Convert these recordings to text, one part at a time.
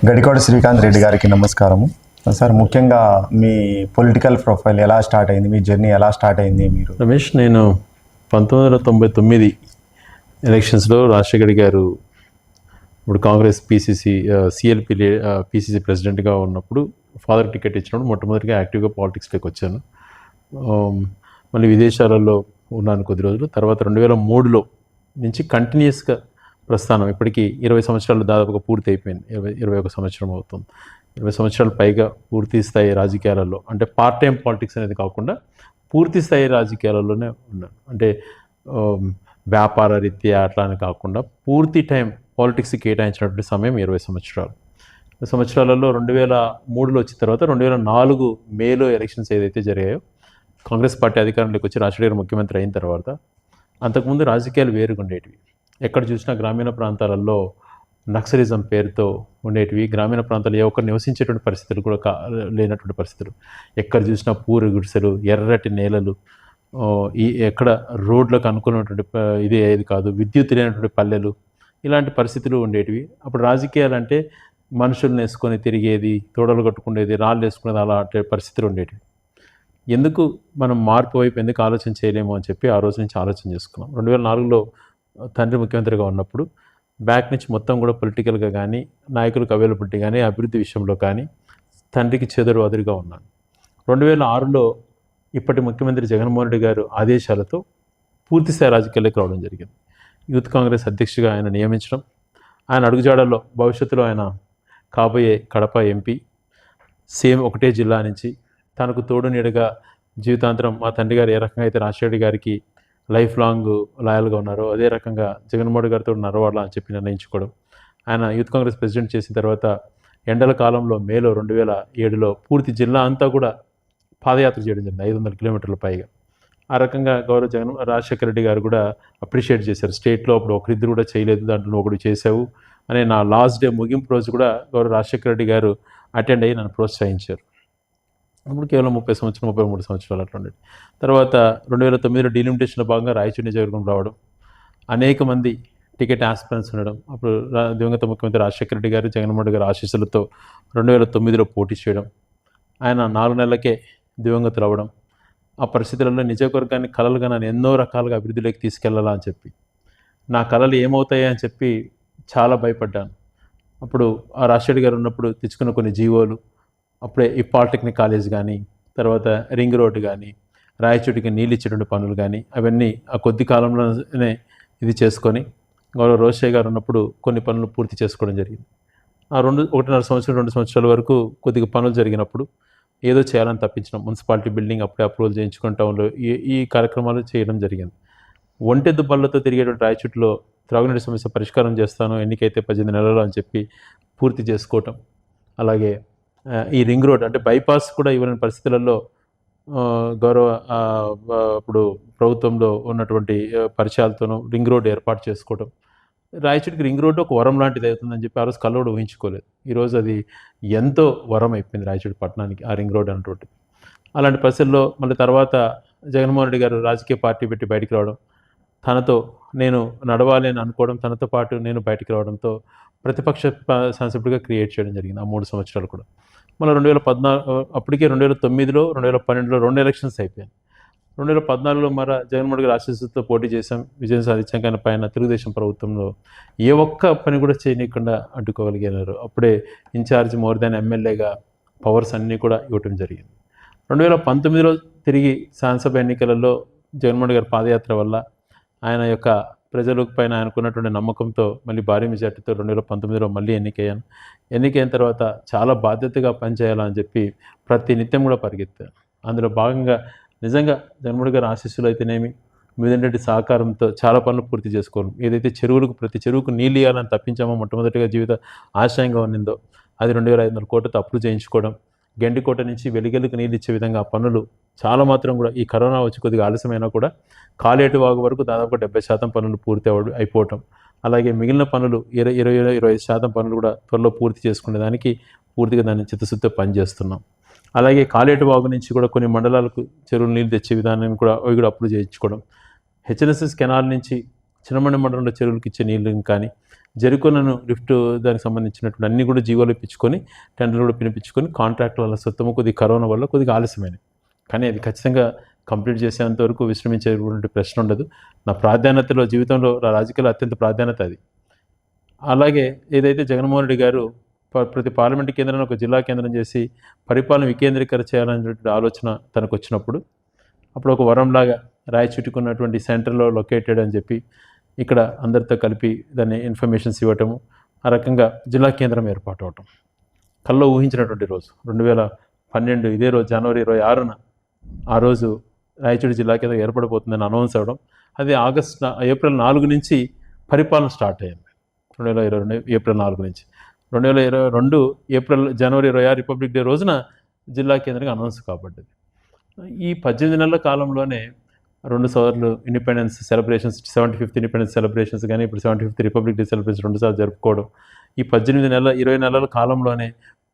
గడికోట శ్రీకాంత్ రెడ్డి గారికి నమస్కారము. సార్, ముఖ్యంగా మీ పొలిటికల్ ప్రొఫైల్ ఎలా స్టార్ట్ అయింది, మీ జర్నీ ఎలా స్టార్ట్ అయింది? మీరు రమేష్, నేను 1999 ఎలక్షన్స్లో రాజశేఖర్ గారు ఇప్పుడు కాంగ్రెస్ సిఎల్పి పీసీసీ ప్రెసిడెంట్గా ఉన్నప్పుడు ఫాదర్ టికెట్ ఇచ్చినప్పుడు మొట్టమొదటిగా యాక్టివ్గా పాలిటిక్స్లోకి వచ్చాను. మళ్ళీ విదేశాలలో ఉన్నాను కొద్ది రోజులు. తర్వాత 2003లో నుంచి కంటిన్యూస్గా ప్రస్థానం ఇప్పటికీ 20 సంవత్సరాలు దాదాపుగా పూర్తి అయిపోయింది. 21 సంవత్సరం అవుతుంది. 20 సంవత్సరాల పైగా పూర్తి స్థాయి రాజకీయాలలో, అంటే పార్ట్ టైం పాలిటిక్స్ అనేది కాకుండా పూర్తి స్థాయి రాజకీయాలలోనే ఉన్నాను. అంటే వ్యాపార రీత్యా అట్లా అని కాకుండా పూర్తి టైం పాలిటిక్స్కి కేటాయించినటువంటి సమయం 20 సంవత్సరాలు. 20 సంవత్సరాలలో 2003లో వచ్చిన తర్వాత 2004 మేలో ఎలక్షన్స్ ఏదైతే జరిగాయో, కాంగ్రెస్ పార్టీ అధికారంలోకి వచ్చి రాజశేఖర్ గారు ముఖ్యమంత్రి అయిన తర్వాత, అంతకుముందు రాజకీయాలు వేరుగా ఉండేటివి. ఎక్కడ చూసినా గ్రామీణ ప్రాంతాలలో నక్సలిజం పేరుతో ఉండేటివి. గ్రామీణ ప్రాంతాలు ఏ ఒక్కరు నివసించేటువంటి పరిస్థితులు కూడా లేనటువంటి పరిస్థితులు. ఎక్కడ చూసినా పూరి గుడిసెలు, ఎర్రటి నేలలు, ఎక్కడ రోడ్లకు అనుకున్నటువంటి ఇది ఏది కాదు, విద్యుత్ లేనటువంటి పల్లెలు, ఇలాంటి పరిస్థితులు ఉండేటివి. అప్పుడు రాజకీయాలు అంటే మనుషులను వేసుకొని తిరిగేది, తోడలు కట్టుకునేది, రాళ్ళు వేసుకునేది, అలాంటి పరిస్థితులు ఉండేటివి. ఎందుకు మనం మార్పు వైపు ఎందుకు ఆలోచన చేయలేము అని చెప్పి ఆ రోజు నుంచి ఆలోచన చేసుకున్నాం. 2004లో తండ్రి ముఖ్యమంత్రిగా ఉన్నప్పుడు బ్యాక్ నుంచి మొత్తం కూడా పొలిటికల్గా కానీ, నాయకులకు అవైలబిలిటీ కానీ, అభివృద్ధి విషయంలో కానీ తండ్రికి చెదరు అదురుగా ఉన్నాను. 2006లో ఇప్పటి ముఖ్యమంత్రి జగన్మోహన్ రెడ్డి గారు ఆదేశాలతో పూర్తిస్థాయి రాజకీయాల్లోకి రావడం జరిగింది. యూత్ కాంగ్రెస్ అధ్యక్షుడిగా ఆయన నియమించడం, ఆయన అడుగుజాడల్లో భవిష్యత్తులో ఆయన కాబోయే కడప ఎంపీ, సేమ్ ఒకటే జిల్లా నుంచి తనకు తోడు నీడగా జీవితాంతరం మా తండ్రి గారు ఏ రకంగా అయితే రాజశేఖర్ గారికి లైఫ్ లాంగ్ లాయల్గా ఉన్నారో, అదే రకంగా జగన్మోహన్ రెడ్డి గారితో నడవాలా అని చెప్పి నిర్ణయించుకోవడం. ఆయన యూత్ కాంగ్రెస్ ప్రెసిడెంట్ చేసిన తర్వాత ఎండల కాలంలో మేలో 2007లో పూర్తి జిల్లా అంతా కూడా పాదయాత్ర చేయడం జరిగింది, 500 కిలోమీటర్ల పైగా. ఆ రకంగా రాజశేఖర రెడ్డి గారు కూడా అప్రిషియేట్ చేశారు. స్టేట్లో అప్పుడు ఒకరిద్దరు కూడా చేయలేదు, దాంట్లో ఒకటి చేశావు అనే నా లాస్ట్ డే ముగింపు రోజు కూడా రాజశేఖర రెడ్డి గారు అటెండ్ అయ్యి నన్ను ప్రోత్సహించారు. అప్పుడు కేవలం 33 సంవత్సరాలు అట్లా ఉండేది. తర్వాత 2009లో డీలిమిటేషన్లో భాగంగా రాయచూరు నియోజకవర్గం రావడం, అనేక మంది టికెట్ ఆస్పిరెంట్స్ ఉండడం. అప్పుడు దివంగత ముఖ్యమంత్రి రాజశేఖర రెడ్డి గారు, జగన్మోహన్ రెడ్డి గారి ఆశీస్సులతో 2009లో పోటీ చేయడం, ఆయన 4 నెలలకే దివంగతులు అవ్వడం. ఆ పరిస్థితులలో నియోజకవర్గాన్ని కలలుగా నన్ను ఎన్నో రకాలుగా అభివృద్ధిలోకి తీసుకెళ్లాలా అని చెప్పి, నా కళలు ఏమవుతాయి అని చెప్పి చాలా భయపడ్డాను. అప్పుడు ఆ రాజశేఖర్ గారు ఉన్నప్పుడు తెచ్చుకున్న కొన్ని జీవోలు, అప్పుడే ఈ పాలిటెక్నిక్ కాలేజ్ కానీ, తర్వాత రింగ్ రోడ్డు కానీ, రాయచోటికి నీళ్ళు ఇచ్చేటువంటి పనులు కానీ, అవన్నీ ఆ కొద్ది కాలంలోనే ఇది చేసుకొని రోషయ్య గారు ఉన్నప్పుడు కొన్ని పనులు పూర్తి చేసుకోవడం జరిగింది. ఆ 1.5 సంవత్సరం 2 సంవత్సరాల వరకు కొద్దిగా పనులు జరిగినప్పుడు ఏదో చేయాలని తప్పించడం, మున్సిపాలిటీ బిల్డింగ్ అప్పుడే అప్రూవల్ చేయించుకుని టౌన్లో ఈ కార్యక్రమాలు చేయడం జరిగింది. ఒంటెద్దు బళ్ళతో తిరిగేటువంటి రాయచోటిలో త్రాగునీటి సమస్య పరిష్కారం చేస్తాను ఎన్నికైతే 18 నెలలు అని చెప్పి పూర్తి చేసుకోవటం. అలాగే ఈ రింగ్ రోడ్ అంటే బైపాస్ కూడా ఇవ్వలేని పరిస్థితులలో ఇప్పుడు ప్రభుత్వంలో ఉన్నటువంటి పరిచయాలతోనూ రింగ్ రోడ్ ఏర్పాటు చేసుకోవడం. రాయచోటికి రింగ్ రోడ్డు ఒక వరం లాంటిది అవుతుందని చెప్పి ఆ రోజు కళ్ళు కూడా ఊహించుకోలేదు. ఈరోజు అది ఎంతో వరం అయిపోయింది రాయచోటి పట్టణానికి, ఆ రింగ్ రోడ్ అనేటువంటిది. అలాంటి పరిస్థితుల్లో మళ్ళీ తర్వాత జగన్మోహన్ రెడ్డి గారు రాజకీయ పార్టీ పెట్టి బయటికి రావడం, తనతో నేను నడవాలి అని అనుకోవడం, తనతో పాటు నేను బయటికి రావడంతో ప్రతిపక్ష శాసనసభ్యుడిగా క్రియేట్ చేయడం జరిగింది ఆ 3 సంవత్సరాలు కూడా. మళ్ళీ 2014 అప్పటికే 2009లో 2012లో 2 ఎలక్షన్స్ అయిపోయాయి. 2014లో జగన్మోహన్ గారి ఆశీస్సులతో పోటీ చేశాం, విజయం సాధించాం. కానీ పైన తెలుగుదేశం ప్రభుత్వంలో ఏ ఒక్క పని కూడా చేయనీయకుండా అడ్డుకోగలిగారు. అప్పుడే ఇన్ఛార్జ్ మోర్ దాన్ ఎమ్మెల్యేగా పవర్స్ అన్నీ కూడా ఇవ్వటం జరిగింది. 2019లో తిరిగి శాసనసభ ఎన్నికలలో జగన్మోహన్ గారి పాదయాత్ర వల్ల ఆయన యొక్క ప్రజల పైన ఆయనకున్నటువంటి నమ్మకంతో మళ్ళీ భారీ మెజార్టీతో 2019లో మళ్ళీ ఎన్నికయ్యాను. ఎన్నికైన తర్వాత చాలా బాధ్యతగా పనిచేయాలని చెప్పి ప్రతి నిత్యం కూడా పరిగెత్తాను. అందులో భాగంగా నిజంగా జగన్మోహన్ గారి ఆశీస్సులు అయితేనేమి, మీదంటి సహకారంతో చాలా పనులు పూర్తి చేసుకోవడం. ఏదైతే ప్రతి చెరువుకు నీళ్ళు ఇవ్వాలని తప్పించామో మొట్టమొదటిగా జీవిత ఆశయంగా ఉన్నిందో అది 2500 కోట్లతో అప్రూవ్ చేయించుకోవడం. గెండికోట నుంచి వెలిగెలకు నీళ్ళు ఇచ్చే విధంగా ఆ పనులు చాలా మాత్రం కూడా ఈ కరోనా వచ్చి కొద్దిగా ఆలస్యమైనా కూడా కాలేటి వాగు వరకు దాదాపుగా 70% పనులు పూర్తి అయిపోవటం. అలాగే మిగిలిన పనులు 25% పనులు కూడా త్వరలో పూర్తి చేసుకునే దానికి పూర్తిగా దాన్ని చిత్తశుద్ధితో పనిచేస్తున్నాం. అలాగే కాలేటి వాగు నుంచి కూడా కొన్ని మండలాలకు చెరువులు నీళ్ళు తెచ్చే విధానాన్ని కూడా అవి కూడా అప్రూవ్ చేయించుకోవడం. హెచ్ఎన్ఎస్ఎస్ కెనాల్ నుంచి చిన్నమండి మండలంలో చెరువులకు ఇచ్చే నీళ్ళని కానీ, జెరికోనను లిఫ్ట్ దానికి సంబంధించినటువంటి అన్ని కూడా జీవోలు ఇప్పించుకొని టెండర్లు కూడా పిలిపించుకొని కాంట్రాక్ట్ వల్ల సొత్తము కొద్దిగా కరోనా వల్ల కొద్దిగా ఆలస్యమైనది. కానీ అది ఖచ్చితంగా కంప్లీట్ చేసేంత వరకు విశ్రమించేటువంటి ప్రశ్న ఉండదు. నా ప్రాధాన్యతలో జీవితంలో రాజకీయాల్లో అత్యంత ప్రాధాన్యత అది. అలాగే ఏదైతే జగన్మోహన్ రెడ్డి గారు ప్రతి పార్లమెంట్ కేంద్రాన్ని ఒక జిల్లా కేంద్రం చేసి పరిపాలన వికేంద్రీకరణ చేయాలనేటువంటి ఆలోచన తనకు వచ్చినప్పుడు అప్పుడు ఒక వరంలాగా రాయచూటుకున్నటువంటి సెంటర్లో లొకేటెడ్ అని చెప్పి ఇక్కడ అందరితో కలిపి దాన్ని ఇన్ఫర్మేషన్స్ ఇవ్వటము, ఆ రకంగా జిల్లా కేంద్రం ఏర్పాటు అవటం కల్లో ఊహించినటువంటి రోజు 2012 ఇదే రోజు జనవరి 26న ఆ రోజు రాయచూడు జిల్లా కేంద్రం ఏర్పడిపోతుందని అనౌన్స్ అవ్వడం. అది ఏప్రిల్ 4 నుంచి పరిపాలన స్టార్ట్ అయ్యింది. 2022 ఏప్రిల్ 4 నుంచి 2022 జనవరి 26 రిపబ్లిక్ డే రోజున జిల్లా కేంద్రంగా అనౌన్స్ కాబడ్డది. ఈ 18 నెలల కాలంలోనే 2 సార్లు independence celebrations, 75th independence celebrations కానీ ఇప్పుడు 75th రిపబ్లిక్ డే సెలబ్రేషన్ 2 సార్లు జరుపుకోవడం. ఈ 20 నెలల కాలంలోనే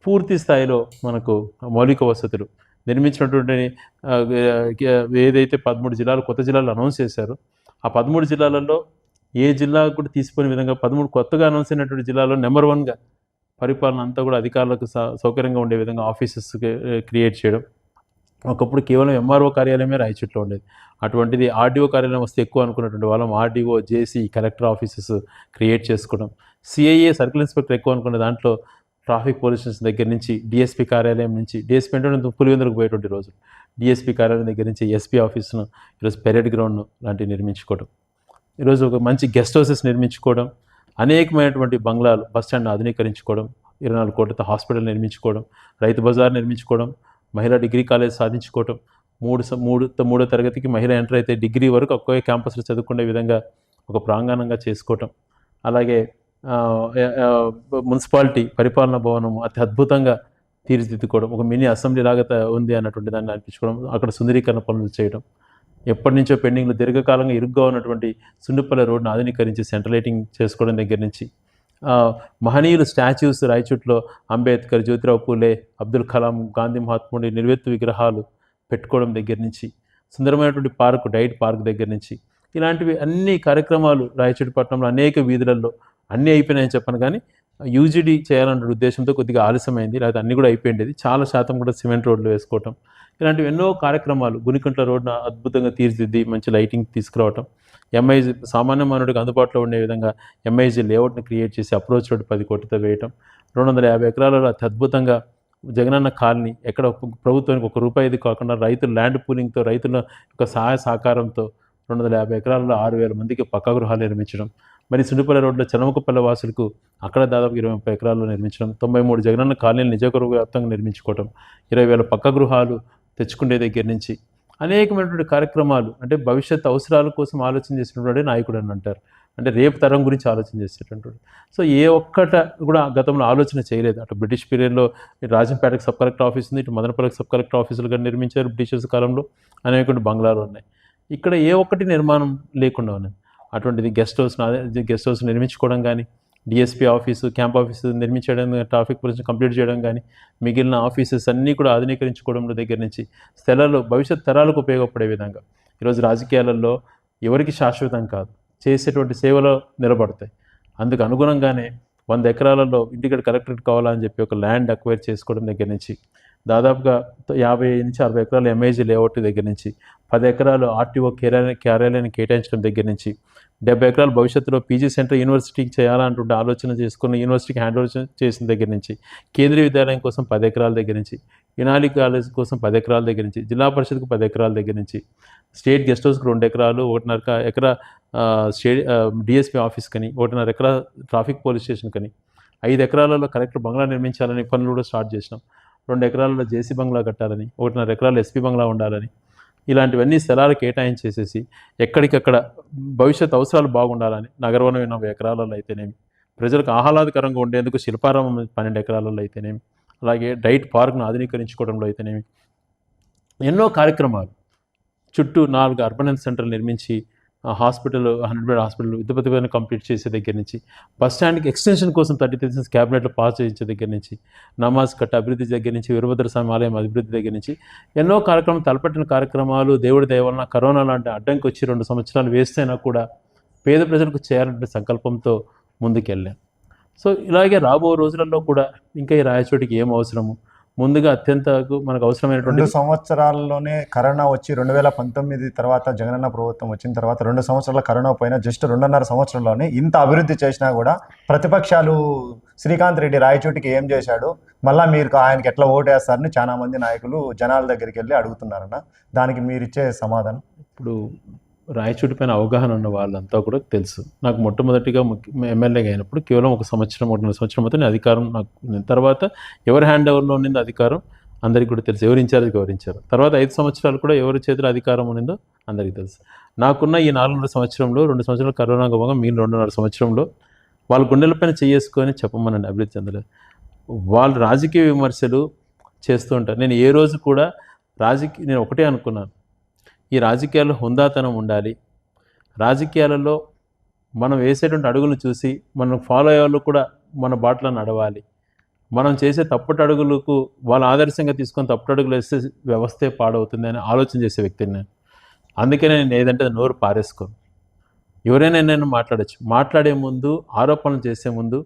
పూర్తి స్థాయిలో మనకు మౌలిక వసతులు నిర్మించినటువంటి ఏదైతే 13 జిల్లాలు కొత్త జిల్లాలు అనౌన్స్ చేశారో ఆ 13 జిల్లాలలో ఏ జిల్లాకు కూడా తీసిపోయిన విధంగా 13 కొత్తగా అనౌన్స్ అయినటువంటి జిల్లాలో నెంబర్ 1గా పరిపాలన అంతా కూడా అధికారులకు సౌకర్యంగా ఉండే విధంగా ఆఫీసెస్ క్రియేట్ చేయడం. ఒకప్పుడు కేవలం ఎంఆర్ఓ కార్యాలయమే రాయచూట్లో ఉండేది. అటువంటిది ఆర్డీఓ కార్యాలయం వస్తే ఎక్కువ అనుకున్నటువంటి వాళ్ళం ఆర్డీఓ, జేసీ, కలెక్టర్ ఆఫీసెస్ క్రియేట్ చేసుకోవడం. సిఐఏ సర్కిల్ ఇన్స్పెక్టర్ ఎక్కువ అనుకున్న దాంట్లో ట్రాఫిక్ పోలీస్ స్టేషన్ దగ్గర నుంచి డిఎస్పీ కార్యాలయం నుంచి, డిఎస్పీ అంటే పులివెందులకు పోయేటువంటి రోజు, డిఎస్పీ కార్యాలయం దగ్గర నుంచి ఎస్పీ ఆఫీస్ను ఈరోజు పెరేడ్ గ్రౌండ్ను లాంటివి నిర్మించుకోవడం, ఈరోజు ఒక మంచి గెస్ట్ హౌసెస్ నిర్మించుకోవడం, అనేకమైనటువంటి బంగ్లాలు, బస్టాండ్ ఆధునీకరించుకోవడం, 24 కోట్లతో హాస్పిటల్ నిర్మించుకోవడం, రైతు బజార్ నిర్మించుకోవడం, మహిళా డిగ్రీ కాలేజ్ సాధించుకోవటం, మూడో తరగతికి మహిళ ఎంటర్ అయితే డిగ్రీ వరకు ఒకే క్యాంపస్లో చదువుకునే విధంగా ఒక ప్రాంగణంగా చేసుకోవటం. అలాగే మున్సిపాలిటీ పరిపాలనా భవనం అతి అద్భుతంగా తీర్చిదిద్దుకోవడం, ఒక మినీ అసెంబ్లీ లాగా ఉంది అన్నటువంటి దాన్ని అనిపించుకోవడం, అక్కడ సుందరీకరణ పనులు చేయడం, ఎప్పటి నుంచో పెండింగ్లో దీర్ఘకాలంగా ఇరుగ్గా ఉన్నటువంటి సుండుపల్లి రోడ్డును ఆధునీకరించి సెంట్రలైటింగ్ చేసుకోవడం దగ్గర నుంచి, మహనీయులు స్టాచ్యూస్ రాయచూట్లో అంబేద్కర్, జ్యోతిరావు పూలే, అబ్దుల్ కలాం, గాంధీ మహాత్ముడి నిలువెత్తు విగ్రహాలు పెట్టుకోవడం దగ్గర నుంచి, సుందరమైనటువంటి పార్కు, డైట్ పార్క్ దగ్గర నుంచి, ఇలాంటివి అన్ని కార్యక్రమాలు రాయచూటి పట్టణంలో అనేక వీధులలో అన్నీ అయిపోయినాయని చెప్పను. కానీ యూజీడీ చేయాలన్న ఉద్దేశంతో కొద్దిగా ఆలస్యమైంది, లేకపోతే అన్నీ కూడా అయిపోయింది. చాలా శాతం కూడా సిమెంట్ రోడ్లు వేసుకోవటం, ఇలాంటివి ఎన్నో కార్యక్రమాలు. గునికుంట్ల రోడ్డున అద్భుతంగా తీర్చిదిద్ది మంచి లైటింగ్ తీసుకురావటం, ఎంఐజీ సామాన్య మానవుడికి అందుబాటులో ఉండే విధంగా ఎంఐజీ లేఅవుట్ని క్రియేట్ చేసి అప్రోచ్ రోడ్ 10 కోట్లతో వేయటం, 250 ఎకరాలలో అతి అద్భుతంగా జగనన్న కాలనీ, ఎక్కడ ప్రభుత్వానికి ₹1 కాకుండా రైతుల ల్యాండ్ పూలింగ్తో, రైతుల యొక్క సహాయ సహకారంతో 250 ఎకరాలలో 6,000 మందికి పక్కా గృహాలు నిర్మించడం. మరి సుండిపల్లి రోడ్లో చలమకుపల్లి వాసులకు అక్కడ దాదాపు 20-30 ఎకరాల్లో నిర్మించడం, 93 జగనన్న కాలనీలు నియోజకవర్గ వ్యాప్తంగా నిర్మించుకోవటం, 20,000 పక్క గృహాలు తెచ్చుకునే దగ్గర నుంచి అనేకమైనటువంటి కార్యక్రమాలు. అంటే భవిష్యత్ అవసరాల కోసం ఆలోచన చేసినటువంటి నాయకుడు అని అంటారు. అంటే రేపు తరం గురించి ఆలోచన చేసేటటువంటి. సో ఏ ఒక్కట కూడా గతంలో ఆలోచన చేయలేదు. అటు బ్రిటిష్ పీరియడ్లో రాజంపేటకు సబ్ కలెక్టర్ ఆఫీస్ ఉంది, ఇటు మదనపల్లికి సబ్ కలెక్టర్ ఆఫీసులుగా నిర్మించారు బ్రిటిషర్స్ కాలంలో, అనేక బంగ్లాలు ఉన్నాయి. ఇక్కడ ఏ ఒక్కటి నిర్మాణం లేకుండా ఉన్నది. అటువంటిది గెస్ట్ హౌస్ నిర్మించుకోవడం కానీ, డిఎస్పీ ఆఫీసు, క్యాంప్ ఆఫీసు నిర్మించడం, ట్రాఫిక్ పోలీస్ కంప్లీట్ చేయడం కానీ, మిగిలిన ఆఫీసెస్ అన్నీ కూడా ఆధునీకరించుకోవడంలో దగ్గర నుంచి స్థలాలు భవిష్యత్ తరాలకు ఉపయోగపడే విధంగా. ఈరోజు రాజకీయాలలో ఎవరికి శాశ్వతం కాదు, చేసేటువంటి సేవలో నిలబడతాయి. అందుకు అనుగుణంగానే 100 ఎకరాలలో ఇంటిగ్రేటెడ్ కలెక్టరేట్ కావాలని చెప్పి ఒక ల్యాండ్ అక్వైర్ చేసుకోవడం దగ్గర నుంచి, దాదాపుగా 50 నుంచి 60 ఎకరాల ఎంఐజీ లేఅవుట్ దగ్గర నుంచి, 10 ఎకరాలు ఆర్టీఓ కార్యాలయాన్ని కేటాయించడం దగ్గర నుంచి, 70 ఎకరాలు భవిష్యత్తులో పీజీ సెంటర్ యూనివర్సిటీకి చేయాలంటుంటే ఆలోచన చేసుకుని యూనివర్సిటీకి హ్యాండ్ ఓవర్ చేసిన దగ్గర నుంచి, కేంద్రీయ విద్యాలయం కోసం 10 ఎకరాల దగ్గర నుంచి, ఇనాలి కాలేజ్ కోసం 10 ఎకరాల దగ్గర నుంచి, జిల్లా పరిషత్కు 10 ఎకరాల దగ్గర నుంచి, స్టేట్ గెస్ట్ హౌస్కి 2 ఎకరాలు, 1.5 ఎకరా డిఎస్పీ ఆఫీస్ కని, 1.5 ఎకరా ట్రాఫిక్ పోలీస్ స్టేషన్ కని, 5 ఎకరాలలో కలెక్టర్ బంగ్లా నిర్మించాలని పనులు కూడా స్టార్ట్ చేసినాం. 2 ఎకరాలలో జేసీ బంగ్లా కట్టాలని, 1.5 ఎకరాలు ఎస్పీ బంగ్లా ఉండాలని, ఇలాంటివన్నీ స్థలాలు కేటాయించేసేసి ఎక్కడికక్కడ భవిష్యత్ అవసరాలు బాగుండాలని, నగరవనం 80 ఎకరాలలో అయితేనేమి, ప్రజలకు ఆహ్లాదకరంగా ఉండేందుకు శిల్పారామం 12 ఎకరాలలో అయితేనేమి, అలాగే డైట్ పార్క్ను ఆధునీకరించుకోవడంలో అయితేనేమి, ఎన్నో కార్యక్రమాలు. చుట్టూ 4 అర్బన్ హెల్త్ సెంటర్లు నిర్మించి హాస్పిటల్, 100 బెడ్ హాస్పిటల్ విద్యుపతిని కంప్లీట్ చేసే దగ్గర నుంచి, బస్ స్టాండ్కి ఎక్స్టెన్షన్ కోసం 33 క్యాబినెట్లో పాస్ చేయించే దగ్గర నుంచి, నమాజ్ కట్ట అభివృద్ధి దగ్గర నుంచి, వీరభద్ర స్వామి ఆలయం అభివృద్ధి దగ్గర నుంచి ఎన్నో కార్యక్రమం, తలపెట్టిన కార్యక్రమాలు. దేవుడి దయ వలన కరోనా లాంటి అడ్డంకి వచ్చి 2 సంవత్సరాలు వేస్తేనా కూడా పేద ప్రజలకు చేయాలంటే సంకల్పంతో ముందుకెళ్ళాం. సో ఇలాగే రాబో రోజులలో కూడా ఇంకా ఈ రాయచోటికి ఏం అవసరము, ముందుగా అత్యంతకు మనకు అవసరమైనటువంటి 2 సంవత్సరాల్లోనే కరోనా వచ్చి 2019 తర్వాత జగనన్న ప్రభుత్వం వచ్చిన తర్వాత 2 సంవత్సరాల కరోనా పోయినా జస్ట్ 2.5 సంవత్సరంలోనే ఇంత అభివృద్ధి చేసినా కూడా ప్రతిపక్షాలు శ్రీకాంత్ రెడ్డి రాయచోటికి ఏం చేశాడు, మళ్ళీ మీరు ఆయనకి ఎట్లా ఓటేస్తారని చాలా మంది నాయకులు జనాల దగ్గరికి వెళ్ళి అడుగుతున్నారన్న. దానికి మీరు ఇచ్చే సమాధానం? ఇప్పుడు రాయచోటి పైన అవగాహన ఉన్న వాళ్ళంతా కూడా తెలుసు. నాకు మొట్టమొదటిగా ఎమ్మెల్యేగా అయినప్పుడు కేవలం 1 సంవత్సరం 1.5 సంవత్సరం మాత్రం అధికారం నాకు ఉన్నది. తర్వాత ఎవరి హ్యాండ్ ఓవర్లో ఉన్నది అధికారం అందరికీ కూడా తెలుసు, ఎవరు ఇన్ఛార్జ్ గౌరవించారు. తర్వాత 5 సంవత్సరాలు కూడా ఎవరి చేతిలో అధికారం ఉన్నదో అందరికీ తెలుసు. నాకున్న ఈ 4.5 సంవత్సరంలో 2 సంవత్సరాలు కరోనా గోగా మిగిలిన 2.5 సంవత్సరంలో వాళ్ళ గుండెలపైన చేసుకొని చెప్పమని అభివృద్ధి చెందలేదు. వాళ్ళు రాజకీయ విమర్శలు చేస్తూ ఉంటారు. నేను ఏ రోజు కూడా నేను ఒకటే అనుకున్నాను, ఈ రాజకీయాల్లో హుందాతనం ఉండాలి, రాజకీయాలలో మనం వేసేటువంటి అడుగులు చూసి మనం ఫాలో అయ్యే వాళ్ళు కూడా మన బాటలో నడవాలి, మనం చేసే తప్పటి అడుగులకు వాళ్ళు ఆదర్శంగా తీసుకొని తప్పటి అడుగులు వేస్తే వ్యవస్థే పాడవుతుంది అని ఆలోచన చేసే వ్యక్తిని నేను. అందుకనే నేను ఏదంటే నోరు పారేసుకోను. ఎవరైనా నేను మాట్లాడచ్చు, మాట్లాడే ముందు ఆరోపణలు చేసే ముందు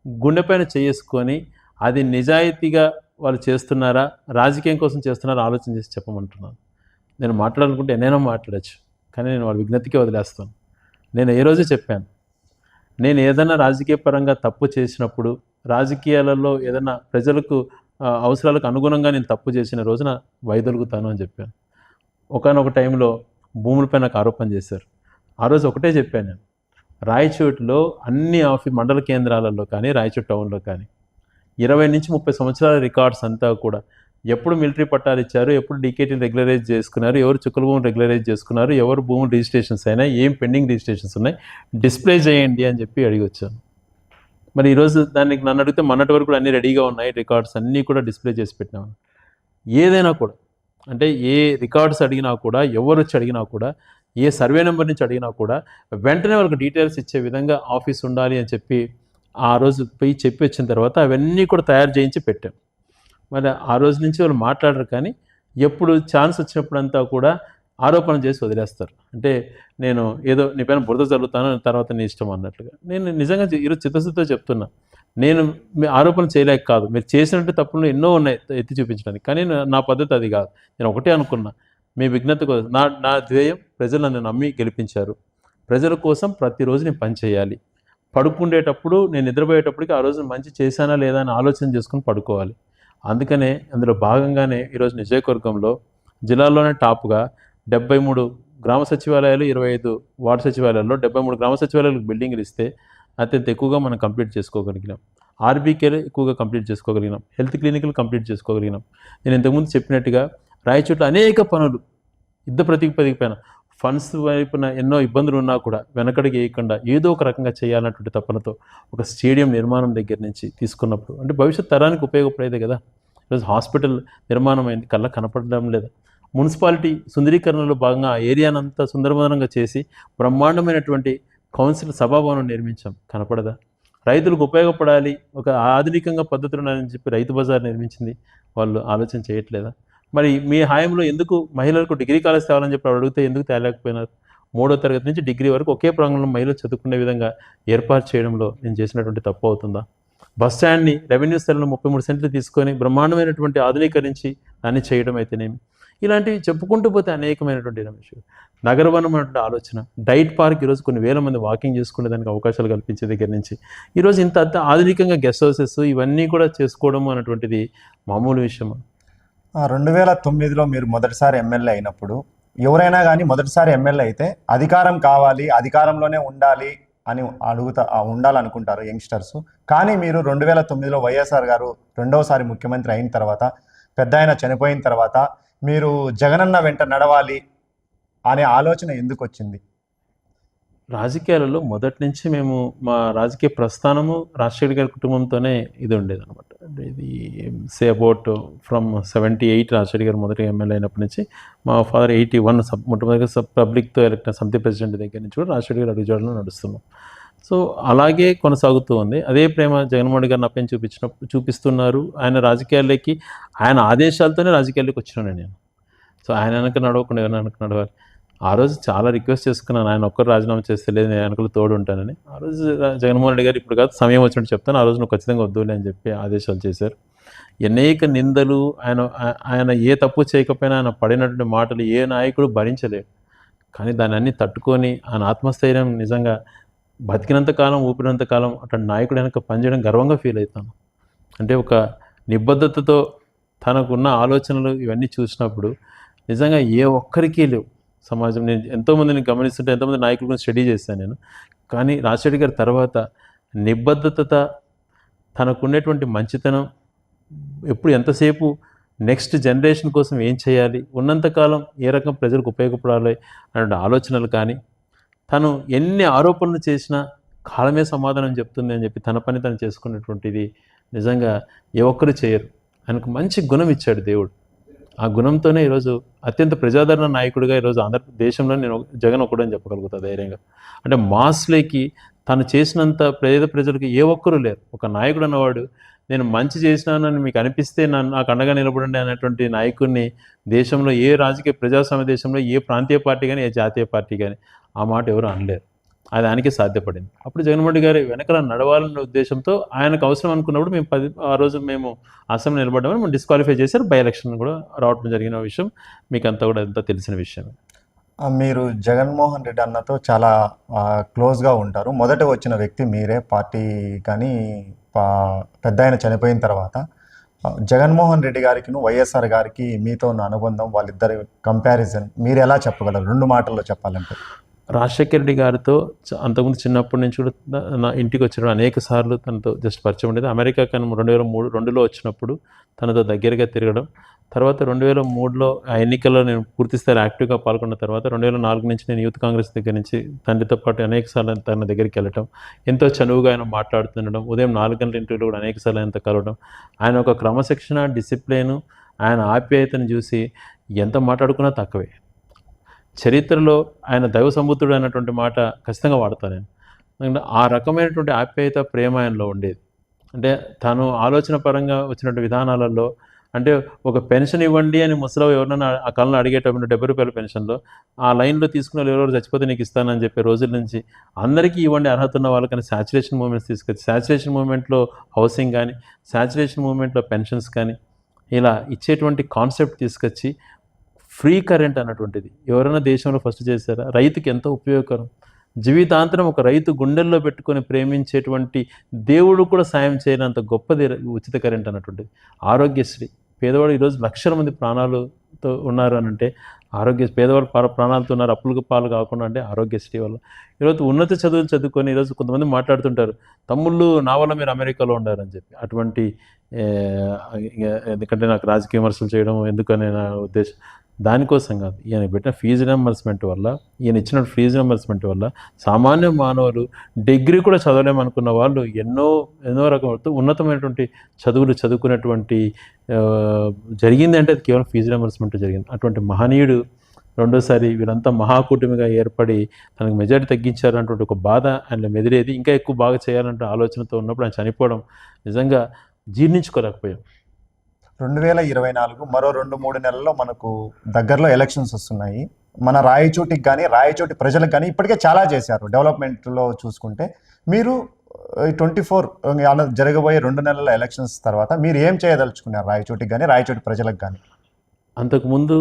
గుండెపైన చేసుకొని అది నిజాయితీగా వాళ్ళు చేస్తున్నారా, రాజకీయం కోసం చేస్తున్నారా ఆలోచన చేసి చెప్పమంటున్నాను. నేను మాట్లాడాలనుకుంటే ఎన్నైనా మాట్లాడచ్చు, కానీ నేను వాళ్ళ విజ్ఞతకే వదిలేస్తాను. నేను ఏ రోజే చెప్పాను, నేను ఏదైనా రాజకీయ పరంగా తప్పు చేసినప్పుడు, రాజకీయాలలో ఏదైనా ప్రజలకు అవసరాలకు అనుగుణంగా నేను తప్పు చేసిన రోజున వైదొలుగుతాను అని చెప్పాను. ఒకానొక టైంలో భూములపై నాకు ఆరోపణ చేశారు. ఆ రోజు ఒకటే చెప్పాను నేను, రాయచోటిలో అన్ని మండల కేంద్రాలలో కానీ రాయచోటి టౌన్లో కానీ 20 నుంచి 30 సంవత్సరాల రికార్డ్స్ అంతా కూడా ఎప్పుడు మిలిటరీ పట్టాలు ఇచ్చారు, ఎప్పుడు డీకేటీని రెగ్యులరైజ్ చేసుకున్నారు, ఎవరు చుక్కల భూములు రెగ్యులరైజ్ చేసుకున్నారు, ఎవరు భూములు రిజిస్ట్రేషన్స్ అయినాయి, ఏం పెండింగ్ రిజిస్ట్రేషన్స్ ఉన్నాయి, డిస్ప్లే చేయండి అని చెప్పి అడిగి వచ్చాను. మరి ఈరోజు దానికి నన్ను అడిగితే మొన్నటి వరకు కూడా అన్నీ రెడీగా ఉన్నాయి, రికార్డ్స్ అన్నీ కూడా డిస్ప్లే చేసి పెట్టినాము. ఏదైనా కూడా అంటే ఏ రికార్డ్స్ అడిగినా కూడా, ఎవరు వచ్చి అడిగినా కూడా, ఏ సర్వే నెంబర్ నుంచి అడిగినా కూడా వెంటనే వాళ్ళకి డీటెయిల్స్ ఇచ్చే విధంగా ఆఫీస్ ఉండాలి అని చెప్పి ఆ రోజు పోయి చెప్పి వచ్చిన తర్వాత అవన్నీ కూడా తయారు చేయించి పెట్టాం. మరి ఆ రోజు నుంచి వాళ్ళు మాట్లాడరు, కానీ ఎప్పుడు ఛాన్స్ వచ్చినప్పుడంతా కూడా ఆరోపణ చేసి వదిలేస్తారు. అంటే నేను ఏదో నీ పైన బురద జరుగుతాను, తర్వాత నీ ఇష్టం అన్నట్లుగా. నేను నిజంగా ఈరోజు చిత్తశుద్ధితో చెప్తున్నా, నేను మీ ఆరోపణ చేయలేక కాదు, మీరు చేసినట్టు తప్పులు ఎన్నో ఉన్నాయి ఎత్తి చూపించడానికి, కానీ నా పద్ధతి అది కాదు. నేను ఒకటే అనుకున్నా, మీ విజ్ఞత కోసం నా ధ్యేయం ప్రజలు నన్ను నమ్మి గెలిపించారు, ప్రజల కోసం ప్రతిరోజు నేను పని చేయాలి. పడుకుండేటప్పుడు నేను నిద్రపోయేటప్పటికి ఆ రోజు మంచి చేశానా లేదా అని ఆలోచన చేసుకుని పడుకోవాలి. అందుకనే అందులో భాగంగానే ఈరోజు నియోజకవర్గంలో జిల్లాలోనే టాప్గా 73 గ్రామ సచివాలయాలు, 25 వార్డు సచివాలయాల్లో 73 గ్రామ సచివాలయాలకు బిల్డింగ్లు ఇస్తే అత్యంత ఎక్కువగా మనం కంప్లీట్ చేసుకోగలిగినాం. ఆర్బీకేలు ఎక్కువగా కంప్లీట్ చేసుకోగలిగినాం, హెల్త్ క్లినిక్లు కంప్లీట్ చేసుకోగలిగినాం. నేను ఇంతకుముందు చెప్పినట్టుగా రాయచోట్ల అనేక పనులు యుద్ధ ప్రతిపదికపైన ఫండ్స్ వైపున ఎన్నో ఇబ్బందులు ఉన్నా కూడా వెనకడికి వేయకుండా ఏదో ఒక రకంగా చేయాలన్నటువంటి తపనతో ఒక స్టేడియం నిర్మాణం దగ్గర నుంచి తీసుకున్నప్పుడు, అంటే భవిష్యత్ తరానికి ఉపయోగపడేదే కదా. ఈరోజు హాస్పిటల్ నిర్మాణం అయింది, కళ్ళ కనపడడం లేదా. మున్సిపాలిటీ సుందరీకరణలో భాగంగా ఆ ఏరియానంతా సుందరమదనంగా చేసి బ్రహ్మాండమైనటువంటి కౌన్సిల్ సభాభవనం నిర్మించాం, కనపడదా. రైతులకు ఉపయోగపడాలి, ఒక ఆధునికంగా పద్ధతులు ఉన్నాయని చెప్పి రైతు బజార్ నిర్మించింది, వాళ్ళు ఆలోచన చేయట్లేదా. మరి మీ హాయంలో ఎందుకు మహిళలకు డిగ్రీ కాలేజ్ తేవాలని చెప్పి అడిగితే ఎందుకు తేలేకపోయినారు? 3వ తరగతి నుంచి డిగ్రీ వరకు ఒకే ప్రాంగణంలో మహిళలు చదువుకునే విధంగా ఏర్పాటు చేయడంలో నేను చేసినటువంటి తప్పు అవుతుందా? బస్ స్టాండ్ని రెవెన్యూ స్థలంలో 33 సెంట్లు తీసుకొని బ్రహ్మాండమైనటువంటి ఆధునీకరించి దాన్ని చేయడం అయితేనేమి, ఇలాంటివి చెప్పుకుంటూ పోతే అనేకమైనటువంటి విషయం. నగరవనం అనే ఆలోచన, డైట్ పార్క్ ఈరోజు కొన్ని వేల మంది వాకింగ్ చేసుకునే దానికి అవకాశాలు కల్పించే దగ్గర నుంచి ఈరోజు ఇంత ఆధునికంగా గెస్ట్ హౌసెస్ ఇవన్నీ కూడా చేసుకోవడం అనేటువంటిది మామూలు విషయం. 2009లో మీరు మొదటిసారి ఎమ్మెల్యే అయినప్పుడు ఎవరైనా కానీ మొదటిసారి ఎమ్మెల్యే అయితే అధికారం కావాలి, అధికారంలోనే ఉండాలి అని ఉండాలనుకుంటారు యంగ్స్టర్స్. కానీ మీరు 2009లో వైఎస్ఆర్ గారు రెండవసారి ముఖ్యమంత్రి అయిన తర్వాత, పెద్ద ఆయన చనిపోయిన తర్వాత మీరు జగనన్న వెంట నడవాలి అనే ఆలోచన ఎందుకు వచ్చింది? రాజకీయాలలో మొదటి నుంచి మేము మా రాజకీయ ప్రస్థానము రాజశేఖర్ గారి కుటుంబంతోనే ఇది ఉండేది అనమాట. అంటే ఇది సే అబౌట్ ఫ్రమ్ 78 రాజశేఖర్ గారు మొదటి ఎమ్మెల్యే అయినప్పటి నుంచి మా ఫాదర్ 81 మొట్టమొదటిగా పబ్లిక్తో ఎలక్ట్ సమితి ప్రెసిడెంట్ దగ్గర నుంచి కూడా రాజశేఖర్ గారు అడుగుజాడలో నడుస్తున్నాం. సో అలాగే కొనసాగుతూ ఉంది. అదే ప్రేమ జగన్మోహన్ గారిని అప్పని చూపిస్తున్నారు. ఆయన రాజకీయాల్లోకి ఆయన ఆదేశాలతోనే రాజకీయాల్లోకి వచ్చినాను నేను. సో ఆయన వెనక నడవకుండా ఎవరైనా వెనక నడవాలి. ఆ రోజు చాలా రిక్వెస్ట్ చేసుకున్నాను, ఆయన ఒక్కరు రాజీనామా చేస్తే లేదు నేను వెనకలు తోడు ఉంటానని. ఆ రోజు జగన్మోహన్ రెడ్డి గారు ఇప్పుడు కాదు సమయం వచ్చినట్టు చెప్తాను, ఆ రోజు నువ్వు ఖచ్చితంగా వద్దులే అని చెప్పి ఆదేశాలు చేశారు. అనేక నిందలు ఆయన ఏ తప్పు చేయకపోయినా ఆయన పడినటువంటి మాటలు ఏ నాయకుడు భరించలేడు. కానీ దాన్ని అన్ని తట్టుకొని ఆయన ఆత్మస్థైర్యం నిజంగా బతికినంత కాలం ఊపిరినంత కాలం అట్లాంటి నాయకుడు వెనక పనిచేయడం గర్వంగా ఫీల్ అవుతాను. అంటే ఒక నిబద్ధతతో తనకున్న ఆలోచనలు ఇవన్నీ చూసినప్పుడు నిజంగా ఏ ఒక్కరికి లేవు సమాజం. నేను ఎంతోమందిని గమనిస్తుంటే ఎంతోమంది నాయకుల గురించి స్టడీ చేశాను నేను. కానీ రాజశేఖర్ గారి తర్వాత నిబద్ధత, తనకున్నటువంటి మంచితనం, ఎప్పుడు ఎంతసేపు నెక్స్ట్ జనరేషన్ కోసం ఏం చేయాలి, ఉన్నంతకాలం ఏ రకం ప్రజలకు ఉపయోగపడాలి అనే ఆలోచనలు కానీ, తను ఎన్ని ఆరోపణలు చేసినా కాలమే సమాధానం చెప్తుంది అని చెప్పి తన పని తను చేసుకున్నటువంటిది నిజంగా ఏ ఒక్కరు చేయరు. ఆయనకు మంచి గుణం ఇచ్చాడు దేవుడు. ఆ గుణంతోనే ఈరోజు అత్యంత ప్రజాదరణ నాయకుడిగా ఈరోజు ఆంధ్రదేశంలో నేను జగన్ ఒకడని చెప్పగలుగుతా ధైర్యంగా. అంటే మాస్లేకి తను చేసినంత పేద ప్రజలకు ఏ ఒక్కరూ లేరు. ఒక నాయకుడు అన్నవాడు నేను మంచి చేసినానని మీకు అనిపిస్తే నాకు అండగా నిలబడండి అనేటువంటి నాయకుడిని దేశంలో ఏ రాజకీయ ప్రజాస్వామ్య దేశంలో ఏ ప్రాంతీయ పార్టీ కానీ ఏ జాతీయ పార్టీ కానీ ఆ మాట ఎవరు అనలేరు. అది ఆయనకే సాధ్యపడింది. అప్పుడు జగన్మోహన్ రెడ్డి గారు వెనకాల నడవాలనే ఉద్దేశంతో ఆయనకు అవసరం అనుకున్నప్పుడు ఆ రోజు మేము అసెంబ్లీ నిలబడ్డామని మేము డిస్క్వాలిఫై చేశారు. బై ఎలక్షన్ కూడా రావడం జరిగిన విషయం మీకు అంతా కూడా అంతా తెలిసిన విషయమే. మీరు జగన్మోహన్ రెడ్డి అన్నతో చాలా క్లోజ్గా ఉంటారు. మొదట వచ్చిన వ్యక్తి మీరే పార్టీ. కానీ పెద్ద ఆయన చనిపోయిన తర్వాత జగన్మోహన్ రెడ్డి గారికి వైఎస్ఆర్ గారికి మీతో ఉన్న అనుబంధం, వాళ్ళిద్దరి కంపారిజన్ మీరు ఎలా చెప్పగలరు 2 మాటల్లో చెప్పాలంటే? రాజశేఖర రెడ్డి గారితో అంతకుముందు చిన్నప్పటి నుంచి కూడా నా ఇంటికి వచ్చినప్పుడు అనేక సార్లు తనతో జస్ట్ పరిచయం ఉండేది. అమెరికా కానీ 2002లో వచ్చినప్పుడు తనతో దగ్గరగా తిరగడం, తర్వాత 2003లో ఆ ఎన్నికల్లో నేను పూర్తిస్థాయి యాక్టివ్గా పాల్గొన్న తర్వాత 2004 నుంచి నేను యూత్ కాంగ్రెస్ దగ్గర నుంచి తండ్రితో పాటు అనేక సార్లు తన దగ్గరికి వెళ్ళటం, ఎంతో చనువుగా ఆయన మాట్లాడుతుండడం, ఉదయం 4 గంటల ఇంటర్వ్యూలో కూడా అనేక సార్లు ఆయనతో కలవడం, ఆయన ఒక క్రమశిక్షణ, డిసిప్లిన్, ఆయన ఆప్యాయతను చూసి ఎంత మాట్లాడుకున్నా తక్కువే. చరిత్రలో ఆయన దైవ సంబుద్ధుడు అన్నటువంటి మాట ఖచ్చితంగా వాడతాను నేను. ఎందుకంటే ఆ రకమైనటువంటి ఆప్యాయత, ప్రేమ ఆయనలో ఉండేది. అంటే తను ఆలోచన పరంగా వచ్చినటువంటి విధానాలలో, అంటే ఒక పెన్షన్ ఇవ్వండి అని ముసలి ఎవరినైనా ఆ కాలంలో అడిగేటప్పుడు 70 రూపాయల పెన్షన్లో ఆ లైన్లో తీసుకున్న వాళ్ళు ఎవరెవరు చచ్చిపోతే నీకు ఇస్తానని చెప్పే రోజుల నుంచి అందరికీ ఇవ్వండి అర్హత ఉన్న వాళ్ళకని శాచురేషన్ మూమెంట్స్ తీసుకొచ్చి, శాచురేషన్ మూమెంట్లో హౌసింగ్ కానీ, శాచురేషన్ మూమెంట్లో పెన్షన్స్ కానీ ఇలా ఇచ్చేటువంటి కాన్సెప్ట్ తీసుకొచ్చి ఫ్రీ కరెంట్ అన్నటువంటిది ఎవరైనా దేశంలో ఫస్ట్ చేశారా? రైతుకి ఎంతో ఉపయోగకరం. జీవితాంతరం ఒక రైతు గుండెల్లో పెట్టుకొని ప్రేమించేటువంటి దేవుడు కూడా సాయం చేయనంత గొప్పది ఉచిత కరెంట్ అన్నటువంటిది. ఆరోగ్యశ్రీ, పేదవాడు ఈరోజు లక్షల మంది ప్రాణాలతో ఉన్నారు అని అంటే పేదవాళ్ళు ప్రాణాలతో ఉన్నారు అప్పులకు పాలు కాకుండా అంటే ఆరోగ్యశ్రీ వల్ల. ఈరోజు ఉన్నత చదువులు చదువుకొని ఈరోజు కొంతమంది మాట్లాడుతుంటారు, తమ్ముళ్ళు నా వల్ల మీరు అమెరికాలో ఉండారని చెప్పి. అటువంటి ఎందుకంటే నాకు రాజకీయ విమర్శలు చేయడం ఎందుకనే నా ఉద్దేశం. దానికోసం కాదు, ఈయన పెట్టిన ఫీజు రియంబర్స్మెంట్ వల్ల, ఈయన ఇచ్చిన ఫీజు రియంబర్స్మెంట్ వల్ల సామాన్య మానవులు డిగ్రీ కూడా చదవలేమనుకున్న వాళ్ళు ఎన్నో రకమైన ఉన్నతమైనటువంటి చదువులు చదువుకునేటువంటి జరిగింది. అంటే అది కేవలం ఫీజు రియంబర్స్మెంట్ జరిగింది. అటువంటి మహనీయుడు రెండోసారి వీళ్ళంతా మహాకూటమిగా ఏర్పడి తనకు మెజారిటీ తగ్గించారన్నటువంటి ఒక బాధ ఆయనలో మెదిరేది. ఇంకా ఎక్కువ బాగా చేయాలంటే ఆలోచనతో ఉన్నప్పుడు ఆయన చనిపోవడం నిజంగా జీర్ణించుకోలేకపోయాం. 2024 మరో 2-3 నెలల్లో మనకు దగ్గరలో ఎలక్షన్స్ వస్తున్నాయి. మన రాయచోటికి కానీ రాయచోటి ప్రజలకు కానీ ఇప్పటికే చాలా చేశారు డెవలప్మెంట్లో చూసుకుంటే. మీరు 24 జరగబోయే 2 నెలల ఎలక్షన్స్ తర్వాత మీరు ఏం చేయదలుచుకున్నారు రాయచోటికి కానీ రాయచోటి ప్రజలకు కానీ? అంతకుముందు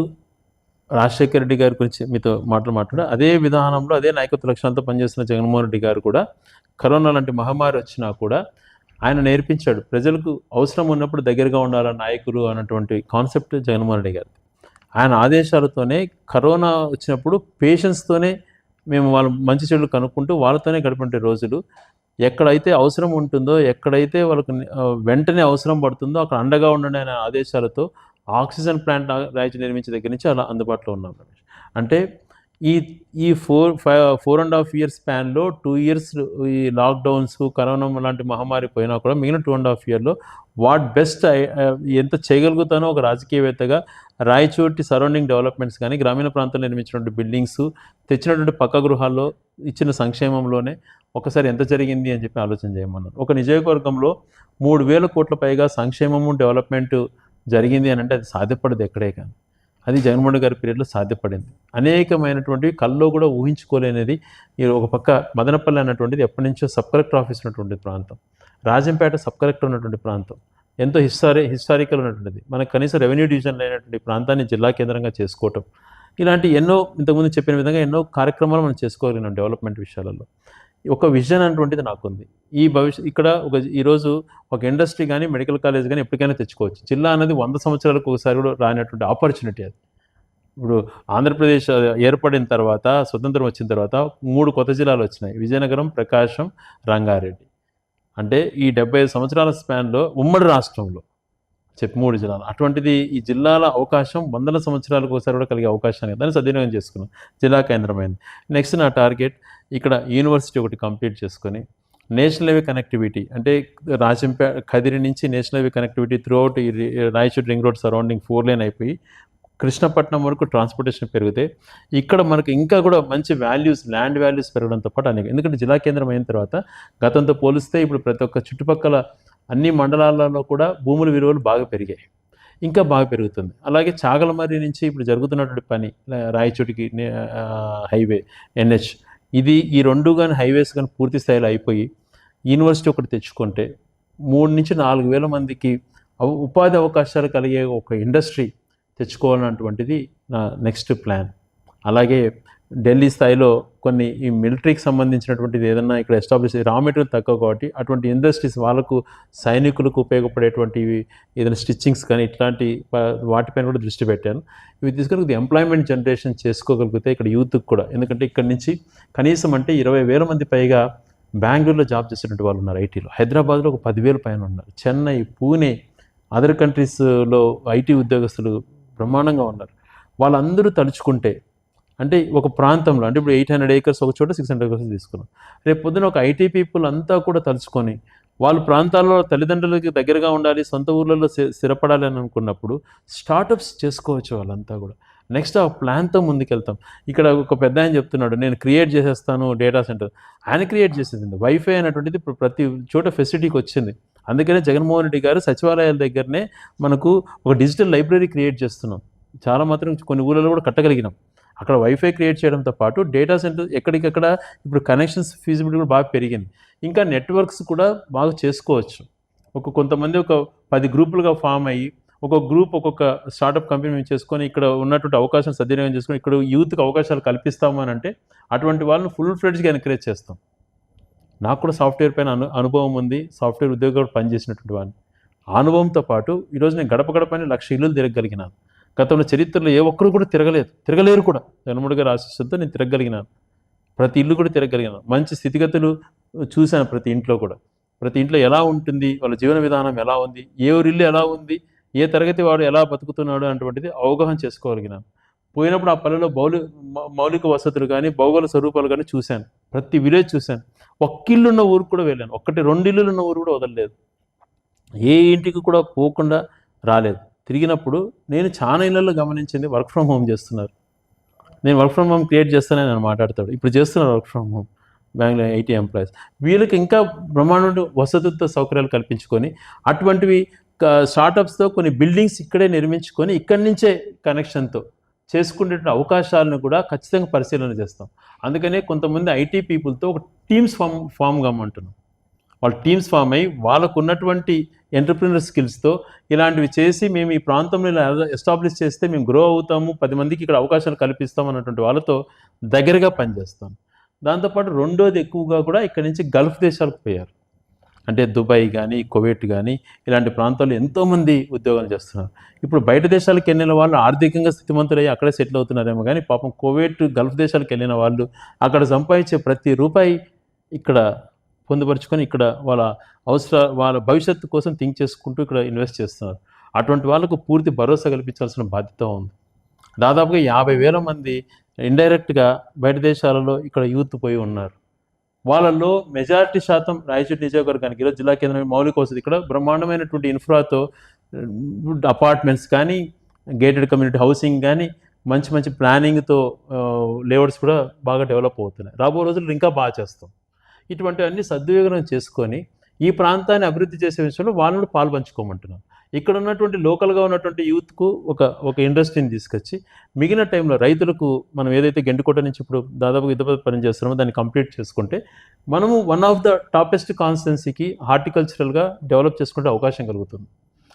రాజశేఖర రెడ్డి గారి గురించి మీతో మాట్లాడు అదే విధానంలో అదే నాయకత్వ లక్షణాలతో పనిచేస్తున్న జగన్మోహన్ రెడ్డి గారు కూడా కరోనా లాంటి మహమ్మారి వచ్చినా కూడా ఆయన నేర్పించాడు, ప్రజలకు అవసరం ఉన్నప్పుడు దగ్గరగా ఉండాలన్న నాయకులు అన్నటువంటి కాన్సెప్ట్ జగన్మోహన్ రెడ్డి గారు. ఆయన ఆదేశాలతోనే కరోనా వచ్చినప్పుడు పేషెంట్స్తోనే మేము వాళ్ళ మంచి చెడులు కనుక్కుంటూ వాళ్ళతోనే గడిపే రోజులు. ఎక్కడైతే అవసరం ఉంటుందో, ఎక్కడైతే వాళ్ళకు వెంటనే అవసరం పడుతుందో అక్కడ అండగా ఉండండి అనే ఆదేశాలతో ఆక్సిజన్ ప్లాంట్ రాయిచి నిర్మించే దగ్గర నుంచి అలా అందుబాటులో ఉన్నాం. అంటే ఈ 4.5 years స్పాన్లో 2 years ఈ లాక్డౌన్స్, కరోనా లాంటి మహమ్మారి పోయినా కూడా మిగిలిన 2.5 yearలో బెస్ట్ ఎంత చేయగలుగుతానో ఒక రాజకీయవేత్తగా రాయచోటి సరౌండింగ్ డెవలప్మెంట్స్ కానీ, గ్రామీణ ప్రాంతంలో నిర్మించినటువంటి బిల్డింగ్స్, తెచ్చినటువంటి పక్క గృహాల్లో ఇచ్చిన సంక్షేమంలోనే ఒకసారి ఎంత జరిగింది అని చెప్పి ఆలోచన చేయమన్నారు. ఒక నియోజకవర్గంలో 3,000 కోట్ల పైగా సంక్షేమము, డెవలప్మెంట్ జరిగింది అని అంటే అది సాధ్యపడదు ఎక్కడే కానీ. అది జగన్మోహన్ రెడ్డి గారి పీరియడ్లో సాధ్యపడింది. అనేకమైనటువంటివి కల్లో కూడా ఊహించుకోలేనిది. ఈ ఒక పక్క మదనపల్లి అన్నటువంటిది ఎప్పటి నుంచో సబ్ కలెక్టర్ ఆఫీస్ ఉన్నటువంటి ప్రాంతం, రాజంపేట సబ్ కలెక్టర్ ఉన్నటువంటి ప్రాంతం, ఎంతో హిస్టారికల్ ఉన్నటువంటిది. మనకు కనీసం రెవెన్యూ డివిజన్ లేనటువంటి ప్రాంతాన్ని జిల్లా కేంద్రంగా చేసుకోవటం, ఇలాంటి ఎన్నో ఇంతకుముందు చెప్పిన విధంగా ఎన్నో కార్యక్రమాలు మనం చేసుకోగలిగినాం డెవలప్మెంట్ విషయాలలో. ఒక విజన్ అటువంటిది నాకుంది. ఈ ఇక్కడ ఈరోజు ఒక ఇండస్ట్రీ కానీ మెడికల్ కాలేజ్ కానీ ఎప్పటికైనా తెచ్చుకోవచ్చు. జిల్లా అనేది 100 సంవత్సరాలకు ఒకసారి కూడా రానటువంటి ఆపర్చునిటీ అది. ఇప్పుడు ఆంధ్రప్రదేశ్ ఏర్పడిన తర్వాత, స్వతంత్రం వచ్చిన తర్వాత 3 కొత్త జిల్లాలు వచ్చినాయి: విజయనగరం, ప్రకాశం, రంగారెడ్డి. అంటే ఈ 75 సంవత్సరాల స్పాన్లో ఉమ్మడి రాష్ట్రంలో 3 జిల్లాలు. అటువంటిది ఈ జిల్లాల అవకాశం 100 సంవత్సరాలకు ఒకసారి కూడా కలిగే అవకాశాన్ని దాన్ని సద్వినియోగం చేసుకున్నాం. జిల్లా కేంద్రమైంది. నెక్స్ట్ నా టార్గెట్ ఇక్కడ యూనివర్సిటీ ఒకటి కంప్లీట్ చేసుకొని నేషనల్ హైవే కనెక్టివిటీ, అంటే కదిరి నుంచి నేషనల్ హైవే కనెక్టివిటీ త్రూఅవుట్ ఈ Raichur ring road surrounding 4 lane అయిపోయి కృష్ణపట్నం వరకు ట్రాన్స్పోర్టేషన్ పెరిగితే ఇక్కడ మనకు ఇంకా కూడా మంచి వాల్యూస్, ల్యాండ్ వాల్యూస్ పెరగడంతో పాటు అనేక, ఎందుకంటే జిల్లా కేంద్రం అయిన తర్వాత గతంతో పోలిస్తే ఇప్పుడు ప్రతి ఒక్క చుట్టుపక్కల అన్ని మండలాలలో కూడా భూముల విలువలు బాగా పెరిగాయి, ఇంకా బాగా పెరుగుతుంది. అలాగే చాగలమర్రి నుంచి ఇప్పుడు జరుగుతున్నటువంటి పని రాయచోటికి హైవే NH, ఈ 2 కానీ హైవేస్ కానీ పూర్తి స్థాయిలో అయిపోయి యూనివర్సిటీ ఒకటి తెచ్చుకుంటే 3 నుంచి 4 వేల మందికి ఉపాధి అవకాశాలు కలిగే ఒక ఇండస్ట్రీ తెచ్చుకోవాలన్నటువంటిది నా నెక్స్ట్ ప్లాన్. అలాగే ఢిల్లీ స్థాయిలో కొన్ని ఈ మిలిటరీకి సంబంధించినటువంటిది ఏదన్నా ఇక్కడ ఎస్టాబ్లిష్, రా మెటీరియల్ తక్కువ కాబట్టి అటువంటి ఇండస్ట్రీస్ వాళ్ళకు సైనికులకు ఉపయోగపడేటువంటివి ఏదైనా స్టిచ్చింగ్స్ కానీ ఇట్లాంటి వాటిపైన కూడా దృష్టి పెట్టాను. ఇవి తీసుకొని ఎంప్లాయ్మెంట్ జనరేషన్ చేసుకోగలిగితే ఇక్కడ యూత్కి కూడా, ఎందుకంటే ఇక్కడ నుంచి కనీసం అంటే 20,000 మంది పైగా బెంగళూరులో జాబ్ చేసేటువంటి వాళ్ళు ఉన్నారు ఐటీలో, హైదరాబాద్లో ఒక 10,000 పైన ఉన్నారు, చెన్నై, పూణే, అదర్ కంట్రీస్లో ఐటీ ఉద్యోగస్తులు బ్రహ్మాండంగా ఉన్నారు. వాళ్ళందరూ తలుచుకుంటే, అంటే ఒక ప్రాంతంలో, అంటే ఇప్పుడు 800 acres ఒక చోట 600 acres తీసుకున్నాం. రేపు పొద్దున ఒక ఐటీ పీపుల్ అంతా కూడా తలుచుకొని వాళ్ళ ప్రాంతాల్లో తల్లిదండ్రులకి దగ్గరగా ఉండాలి, సొంత ఊర్లలో స్థిరపడాలి అని అనుకున్నప్పుడు స్టార్టప్స్ చేసుకోవచ్చు వాళ్ళంతా కూడా. నెక్స్ట్ ఆ ప్లాన్తో ముందుకెళ్తాం. ఇక్కడ ఒక పెద్ద ఆయన చెప్తున్నాడు, నేను క్రియేట్ చేసేస్తాను డేటా సెంటర్. ఆయన క్రియేట్ చేసేది వైఫై అనేటువంటిది ఇప్పుడు ప్రతి చోట ఫెసిలిటీకి వచ్చింది. అందుకనే జగన్మోహన్ రెడ్డి గారు సచివాలయాల దగ్గరనే మనకు ఒక డిజిటల్ లైబ్రరీ క్రియేట్ చేస్తున్నాం. చాలా మాత్రం కొన్ని ఊళ్ళలో కూడా కట్టగలిగినాం. అక్కడ వైఫై క్రియేట్ చేయడంతో పాటు డేటా సెంటర్ ఎక్కడికక్కడ ఇప్పుడు కనెక్షన్స్ ఫీజిబిలిటీ కూడా బాగా పెరిగింది. ఇంకా నెట్వర్క్స్ కూడా బాగా చేసుకోవచ్చు. కొంతమంది ఒక 10 గ్రూపులుగా ఫామ్ అయ్యి ఒక్కొక్క గ్రూప్ ఒక్కొక్క స్టార్టప్ కంపెనీ మేము చేసుకొని ఇక్కడ ఉన్నటువంటి అవకాశం సద్వినియోగం చేసుకొని ఇక్కడ యూత్కి అవకాశాలు కల్పిస్తాము అని అంటే అటువంటి వాళ్ళని ఫుల్ ఫ్లెడ్జ్గా ఎంకరేజ్ చేస్తాం. నాకు కూడా సాఫ్ట్వేర్ పైన అనుభవం ఉంది, సాఫ్ట్వేర్ ఉద్యోగాలు పనిచేసినటువంటి వాడిని. ఆ అనుభవంతో పాటు ఈరోజు నేను గడప గడపని 1,00,000 ఇల్లులు తిరగలిగినాను. గతంలో చరిత్రలో ఏ ఒక్కరు కూడా తిరగలేరు కూడా. జగన్మోహన్ రెడ్డి గారి ఆశీస్సులతో నేను తిరగలిగినాను. ప్రతి ఇల్లు కూడా తిరగలిగినాను. మంచి స్థితిగతులు చూశాను ప్రతి ఇంట్లో కూడా. ప్రతి ఇంట్లో ఎలా ఉంటుంది, వాళ్ళ జీవన విధానం ఎలా ఉంది, ఏ ఊరిల్లు ఎలా ఉంది, ఏ తరగతి వాడు ఎలా బతుకుతున్నాడు అటువంటిది అవగాహన చేసుకోగలిగినాను. పోయినప్పుడు ఆ పల్లెలో మౌలిక వసతులు కానీ భౌగోళిక స్వరూపాలు కానీ చూశాను. ప్రతి విలేజ్ చూశాను. ఒక్కిల్లు ఉన్న ఊరు కూడా వెళ్ళాను. 1-2 ఇల్లులు ఉన్న ఊరు కూడా వదలలేదు. ఏ ఇంటికి కూడా పోకుండా రాలేదు. తిరిగినప్పుడు నేను చాలా ఇళ్లలో గమనించింది వర్క్ ఫ్రమ్ హోమ్ చేస్తున్నారు. నేను వర్క్ ఫ్రమ్ హోమ్ క్రియేట్ చేస్తానని నేను మాట్లాడతాడు. ఇప్పుడు చేస్తున్నారు work from home Bengaluru IT employees. వీళ్ళకి ఇంకా బ్రహ్మాండ వసతులతో సౌకర్యాలు కల్పించుకొని అటువంటివి స్టార్టప్స్తో కొన్ని బిల్డింగ్స్ ఇక్కడే నిర్మించుకొని ఇక్కడి నుంచే కనెక్షన్తో చేసుకునే అవకాశాలను కూడా ఖచ్చితంగా పరిశీలన చేస్తాం. అందుకనే కొంతమంది ఐటీ పీపుల్తో ఒక టీమ్స్ ఫామ్ కమ్మంటున్నాం. వాళ్ళ టీమ్స్ ఫామ్ అయ్యి వాళ్ళకు ఉన్నటువంటి ఎంటర్ప్రినర్ స్కిల్స్తో ఇలాంటివి చేసి మేము ఈ ప్రాంతంలో ఇలా ఎస్టాబ్లిష్ చేస్తే మేము గ్రో అవుతాము, 10 మందికి ఇక్కడ అవకాశాలు కల్పిస్తాం అన్నటువంటి వాళ్ళతో దగ్గరగా పనిచేస్తాం. దాంతోపాటు రెండోది ఎక్కువగా కూడా ఇక్కడ నుంచి గల్ఫ్ దేశాలకు పోయారు. అంటే దుబాయ్ కానీ, కువైట్ కానీ ఇలాంటి ప్రాంతాల్లో ఎంతోమంది ఉద్యోగాలు చేస్తున్నారు. ఇప్పుడు బయట దేశాలకు వెళ్ళిన వాళ్ళు ఆర్థికంగా స్థితిమంతులయ్యి అక్కడే సెటిల్ అవుతున్నారేమో కానీ పాపం కువైట్, గల్ఫ్ దేశాలకు వెళ్ళిన వాళ్ళు అక్కడ సంపాదించే ప్రతి రూపాయి ఇక్కడ పొందుపరుచుకొని ఇక్కడ వాళ్ళ భవిష్యత్తు కోసం థింక్ చేసుకుంటూ ఇక్కడ ఇన్వెస్ట్ చేస్తున్నారు. అటువంటి వాళ్ళకు పూర్తి భరోసా కల్పించాల్సిన బాధ్యత ఉంది. దాదాపుగా 50,000 మంది ఇండైరెక్ట్గా బయట దేశాలలో ఇక్కడ యూత్ పోయి ఉన్నారు. వాళ్ళల్లో మెజారిటీ శాతం రాయచూరు నియోజకవర్గానికి ఈరోజు జిల్లా కేంద్రం మౌలిక వసతి ఇక్కడ బ్రహ్మాండమైనటువంటి ఇన్ఫ్రాతో అపార్ట్మెంట్స్ కానీ, గేటెడ్ కమ్యూనిటీ హౌసింగ్ కానీ, మంచి మంచి ప్లానింగ్తో లేఅవుట్స్ కూడా బాగా డెవలప్ అవుతున్నాయి. రాబో రోజుల్లో ఇంకా బాగా చేస్తాం. ఇటువంటివన్నీ సద్వినియోగం చేసుకొని ఈ ప్రాంతాన్ని అభివృద్ధి చేసే విషయంలో వాళ్ళని పాల్పంచుకోమంటున్నాం. ఇక్కడ ఉన్నటువంటి లోకల్గా ఉన్నటువంటి యూత్కు ఒక ఇండస్ట్రీని తీసుకొచ్చి మిగిలిన టైంలో రైతులకు మనం ఏదైతే గెంటుకోట నుంచి ఇప్పుడు దాదాపు యుద్ధ పని చేస్తున్నామో దాన్ని కంప్లీట్ చేసుకుంటే మనము వన్ ఆఫ్ ద టాపెస్ట్ కాన్స్టెన్సీకి హార్టికల్చరల్గా డెవలప్ చేసుకుంటే అవకాశం కలుగుతుంది.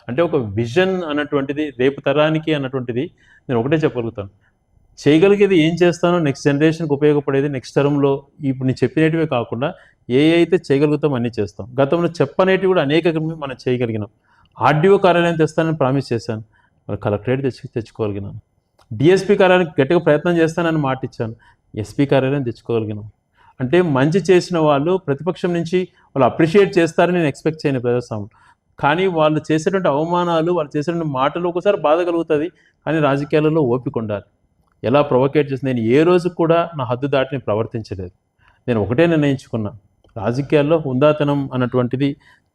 అంటే ఒక విజన్ అన్నటువంటిది రేపు తరానికి అన్నటువంటిది నేను ఒకటే చెప్పగలుగుతాను. చేయగలిగేది ఏం చేస్తానో నెక్స్ట్ జనరేషన్కి ఉపయోగపడేది నెక్స్ట్ టర్మ్లో ఇప్పుడు నేను చెప్పినటివే కాకుండా ఏ అయితే చేయగలుగుతాం అన్నీ చేస్తాం. గతంలో చెప్పనేటివి కూడా అనేక మనం చేయగలిగినాం. ఆర్డీఓ కార్యాలయం తెస్తానని ప్రామిస్ చేశాను, మరి కలెక్టరేట్ తెచ్చుకోగలిగినాను. డిఎస్పీ కార్యాలయానికి గట్టిగా ప్రయత్నం చేస్తానని మాట ఇచ్చాను, ఎస్పీ కార్యాలయం తెచ్చుకోగలిగినాం. అంటే మంచి చేసిన వాళ్ళు ప్రతిపక్షం నుంచి వాళ్ళు అప్రిషియేట్ చేస్తారని నేను ఎక్స్పెక్ట్ చేయను ప్రజాస్వామ్యం. కానీ వాళ్ళు చేసేటువంటి అవమానాలు, వాళ్ళు చేసేటువంటి మాటలు ఒకసారి బాధ కలుగుతుంది. కానీ రాజకీయాలలో ఓపిక ఉండాలి. ఎలా ప్రొవోకేట్ చేసి నేను ఏ రోజు కూడా నా హద్దు దాటిని ప్రవర్తించలేదు. నేను ఒకటే నిర్ణయించుకున్నా, రాజకీయాల్లో హుందాతనం అన్నటువంటిది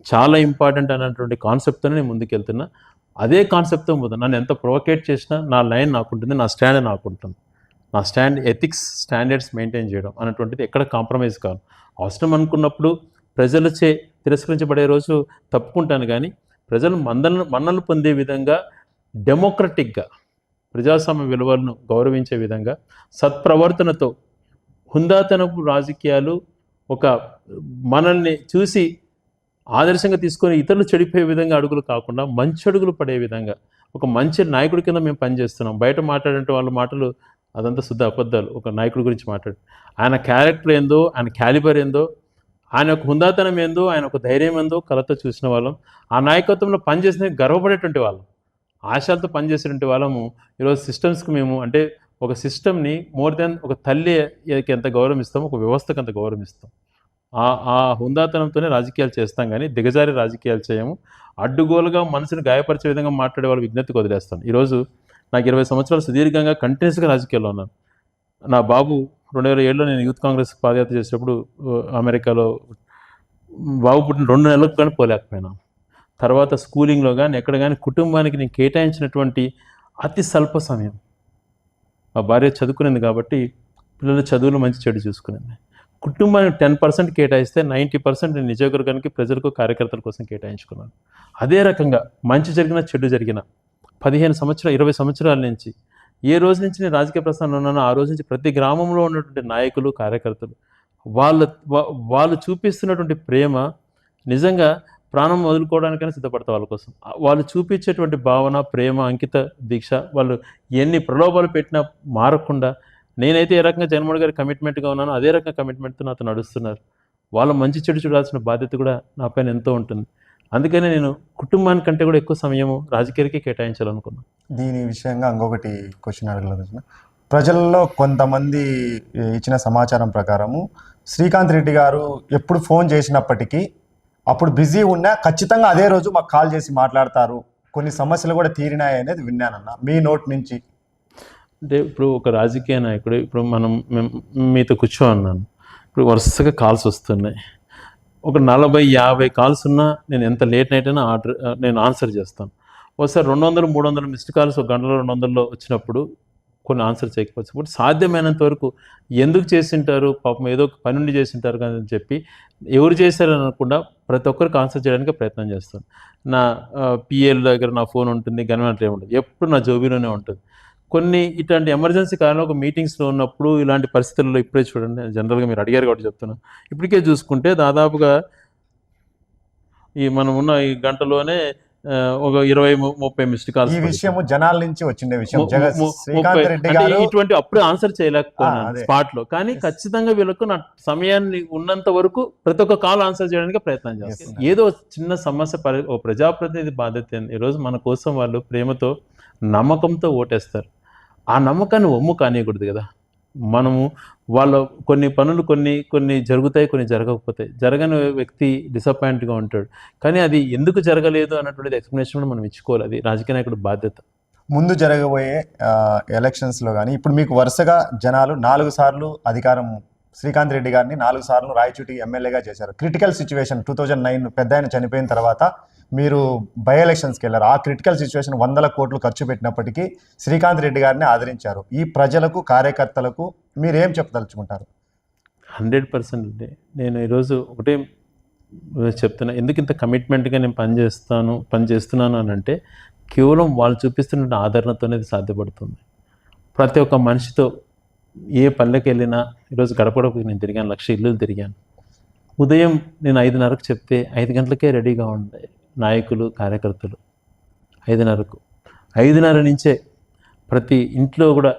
చాలా ఇంపార్టెంట్ అన్నటువంటి కాన్సెప్ట్తో నేను ముందుకెళ్తున్నా. అదే కాన్సెప్ట్తో ముందు నన్ను ఎంత ప్రొవోకేట్ చేసినా నా లైన్ నాకుంటుంది, నా స్టాండ్ నాకుంటుంది. నా స్టాండ్ ఎథిక్స్ స్టాండర్డ్స్ మెయింటైన్ చేయడం అన్నటువంటిది ఎక్కడ కాంప్రమైజ్ కాదు. అవసరం అనుకున్నప్పుడు ప్రజలచే తిరస్కరించబడే రోజు తప్పుకుంటాను, కానీ ప్రజలు మన్నలు పొందే విధంగా డెమోక్రటిక్గా ప్రజాస్వామ్య విలువలను గౌరవించే విధంగా సత్ప్రవర్తనతో హుందాతనపు రాజకీయాలు ఒక మనల్ని చూసి ఆదర్శంగా తీసుకొని ఇతరులు చెడిపోయే విధంగా అడుగులు కాకుండా మంచి అడుగులు పడే విధంగా ఒక మంచి నాయకుడి కింద మేము పనిచేస్తున్నాం. బయట మాట్లాడే వాళ్ళ మాటలు అదంతా శుద్ధ అబద్ధాలు. ఒక నాయకుడి గురించి మాట్లాడు, ఆయన క్యారెక్టర్ ఏందో, ఆయన క్యాలిబర్ ఏందో, ఆయన ఒక హుందాతనం ఏందో, ఆయన ఒక ధైర్యం ఏందో కలతో చూసిన వాళ్ళం. ఆ నాయకత్వంలో పనిచేసిన గర్వపడేటువంటి వాళ్ళం, ఆశలతో పనిచేసేటువంటి వాళ్ళము. ఈరోజు సిస్టమ్స్కి మేము అంటే ఒక సిస్టమ్ని మోర్ దెన్ ఒక తల్లికి ఎంత గౌరవం ఇస్తామో ఒక వ్యవస్థకు అంత గౌరవం ఇస్తాం. ఆ హుందాతనంతోనే రాజకీయాలు చేస్తాం, కానీ దిగజారి రాజకీయాలు చేయము. అడ్డుగోలుగా మనసుని గాయపరిచే విధంగా మాట్లాడే వాళ్ళు విజ్ఞప్తికి వదిలేస్తాను. ఈరోజు నాకు 20 సంవత్సరాలు సుదీర్ఘంగా కంటిన్యూస్గా రాజకీయాల్లో ఉన్నాను. నా బాబు 2007లో నేను యూత్ కాంగ్రెస్ పాదయాత్ర చేసేటప్పుడు అమెరికాలో బాబు పుట్టిన 2 నెలలకు కానీ పోలేకపోయినాను. తర్వాత స్కూలింగ్లో కానీ ఎక్కడ కానీ కుటుంబానికి నేను కేటాయించినటువంటి అతి స్వల్ప సమయం, మా భార్య చదువుకునేది కాబట్టి పిల్లల చదువులు మంచి చెడు చూసుకునేది. కుటుంబానికి 10% కేటాయిస్తే 90% నేను నిజవర్గానికి ప్రజలకు కార్యకర్తల కోసం కేటాయించుకున్నాను. అదే రకంగా మంచి జరిగిన చెడు జరిగిన 15 సంవత్సరాలు 20 సంవత్సరాల నుంచి ఏ రోజు నుంచి నేను రాజకీయ ప్రస్థానంలో ఉన్నానో ఆ రోజు నుంచి ప్రతి గ్రామంలో ఉన్నటువంటి నాయకులు కార్యకర్తలు వాళ్ళు చూపిస్తున్నటువంటి ప్రేమ నిజంగా ప్రాణం వదులుకోవడానికైనా సిద్ధపడతారు వాళ్ళ కోసం. వాళ్ళు చూపించేటువంటి భావన, ప్రేమ, అంకిత దీక్ష, వాళ్ళు ఎన్ని ప్రలోభాలు పెట్టినా మారకుండా నేనైతే ఏ రకంగా జగన్మోహన్ గారి కమిట్మెంట్గా ఉన్నానో అదే రకంగా కమిట్మెంట్తో నాతో నడుస్తున్నారు. వాళ్ళ మంచి చెడు చూడాల్సిన బాధ్యత కూడా నా పైన ఎంతో ఉంటుంది. అందుకనే నేను కుటుంబానికంటే కూడా ఎక్కువ సమయము రాజకీయాలకి కేటాయించాలనుకున్నాను. దీని విషయంగా ఇంకొకటి క్వశ్చన్ అడగలేదు. ప్రజల్లో కొంతమంది ఇచ్చిన సమాచారం ప్రకారము శ్రీకాంత్ రెడ్డి గారు ఎప్పుడు ఫోన్ చేసినప్పటికీ అప్పుడు బిజీ ఉన్నా ఖచ్చితంగా అదే రోజు మాకు కాల్ చేసి మాట్లాడతారు, కొన్ని సమస్యలు కూడా తీరినాయి అనేది విన్నానన్న మీ నోట్ నుంచి. అంటే ఇప్పుడు ఒక రాజకీయ నాయకుడు, ఇప్పుడు మేము మీతో కూర్చో అన్నాను, ఇప్పుడు వరుసగా కాల్స్ వస్తున్నాయి. ఒక 40-50 కాల్స్ ఉన్నా నేను ఎంత లేట్ నైట్ అయినా నేను ఆన్సర్ చేస్తాను. ఒకసారి 200-300 మిస్డ్ కాల్స్ ఒక గంటలో 200లో వచ్చినప్పుడు కొన్ని ఆన్సర్ చేయకపోవచ్చు. ఇప్పుడు సాధ్యమైనంత వరకు ఎందుకు చేసింటారు, పాపం ఏదో ఒక పని ఉండి చేసింటారు కానీ అని చెప్పి ఎవరు చేశారని అనకుండా ప్రతి ఒక్కరికి ఆన్సర్ చేయడానికి ప్రయత్నం చేస్తాను. నా పిఏల దగ్గర నా ఫోన్ ఉంటుంది, గవర్నమెంట్ ఉంటుంది, ఎప్పుడు నా జోబీలోనే ఉంటుంది. కొన్ని ఇట్లాంటి ఎమర్జెన్సీ కారణం ఒక మీటింగ్స్లో ఉన్నప్పుడు ఇలాంటి పరిస్థితుల్లో ఇప్పుడే చూడండి, జనరల్గా మీరు అడిగారు కాబట్టి చెప్తున్నాను. ఇప్పటికే చూసుకుంటే దాదాపుగా మనం ఉన్న ఈ గంటలోనే ఒక 20-30 మిస్డ్ కాల్స్. ఈ విషయం జనాల నుంచి వచ్చిండే విషయం. శ్రీకాంత్ రెడ్డి గారు ఇటువంటి అప్పుడు ఆన్సర్ చేయలేకపోయాను స్పాట్ లో, కానీ ఖచ్చితంగా వీళ్ళకు నా సమయాన్ని ఉన్నంత వరకు ప్రతి ఒక్క కాల్ ఆన్సర్ చేయడానికి ప్రయత్నం చేస్తాను. ఏదో చిన్న సమస్య ఓ ప్రజాప్రతినిధి బాధ్యత. ఈరోజు మన కోసం వాళ్ళు ప్రేమతో నమ్మకంతో ఓటేస్తారు. ఆ నమ్మకాన్ని ఒమ్ము కానియకూడదు కదా. మనము వాళ్ళ కొన్ని పనులు కొన్ని జరుగుతాయి, కొన్ని జరగకపోతాయి. జరగని వ్యక్తి డిసప్పాయింట్గా ఉంటాడు, కానీ అది ఎందుకు జరగలేదు అన్నటువంటిది ఎక్స్ప్లెనేషన్ కూడా మనం ఇచ్చుకోవాలి. అది రాజకీయ నాయకుడు బాధ్యత. ముందు జరగబోయే ఎలక్షన్స్లో కానీ ఇప్పుడు మీకు వరుసగా జనాలు 4 సార్లు అధికారం శ్రీకాంత్ రెడ్డి గారిని 4 సార్లు రాయచూటికి ఎమ్మెల్యేగా చేశారు. క్రిటికల్ సిచ్యువేషన్ 2009 పెద్ద ఆయన చనిపోయిన తర్వాత మీరు బై ఎలక్షన్స్కి వెళ్ళారు. ఆ క్రిటికల్ సిచ్యువేషన్ 100 కోట్లు ఖర్చు పెట్టినప్పటికీ శ్రీకాంత్ రెడ్డి గారిని ఆదరించారు. ఈ ప్రజలకు కార్యకర్తలకు మీరు ఏం చెప్పదలుచుకుంటారు? 100% నేను ఈరోజు ఒకటే చెప్తున్నా, ఎందుకు ఇంత కమిట్మెంట్గా నేను పనిచేస్తున్నాను అని అంటే కేవలం వాళ్ళు చూపిస్తున్న ఆదరణతోనే ఇది సాధ్యపడుతుంది. ప్రతి ఒక్క మనిషితో ఏ పల్లెకి వెళ్ళినా, ఈరోజు గడపడకు నేను తిరిగాను, 1,00,000 ఇల్లులు తిరిగాను. ఉదయం నేను 5:30కు చెప్తే 5 గంటలకే రెడీగా ఉండే నాయకులు, కార్యకర్తలు. 5:30కు 5:30 నుంచే ప్రతి ఇంట్లో కూడా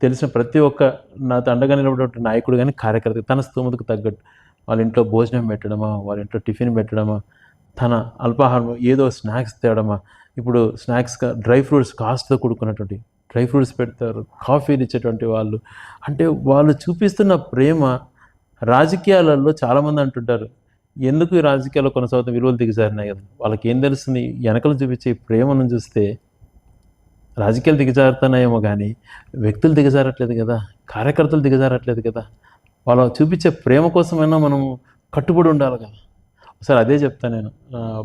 తెలిసిన ప్రతి ఒక్క నాతో అండగా నిలబడే నాయకుడు కానీ, కార్యకర్త తన స్తోమతకు తగ్గట్టు వాళ్ళ ఇంట్లో భోజనం పెట్టడమా, వాళ్ళ ఇంట్లో టిఫిన్ పెట్టడమా, తన అల్పాహారం ఏదో స్నాక్స్ తేవడమా. ఇప్పుడు స్నాక్స్గా డ్రై ఫ్రూట్స్ కాస్ట్తో కూడుకున్నటువంటి డ్రై ఫ్రూట్స్ పెడతారు, కాఫీలు ఇచ్చేటువంటి వాళ్ళు. అంటే వాళ్ళు చూపిస్తున్న ప్రేమ రాజకీయాలలో చాలామంది అంటుంటారు, ఎందుకు ఈ రాజకీయాల్లో కొనసాగుతున్న విలువలు దిగజారినాయి కదా. వాళ్ళకి ఏం తెలుస్తుంది, వెనకలు చూపించే ఈ ప్రేమను చూస్తే రాజకీయాలు దిగజారుతున్నాయేమో కానీ వ్యక్తులు దిగజారట్లేదు కదా, కార్యకర్తలు దిగజారట్లేదు కదా. వాళ్ళు చూపించే ప్రేమ కోసమైనా మనం కట్టుబడి ఉండాలి కదా. ఒకసారి అదే చెప్తాను నేను,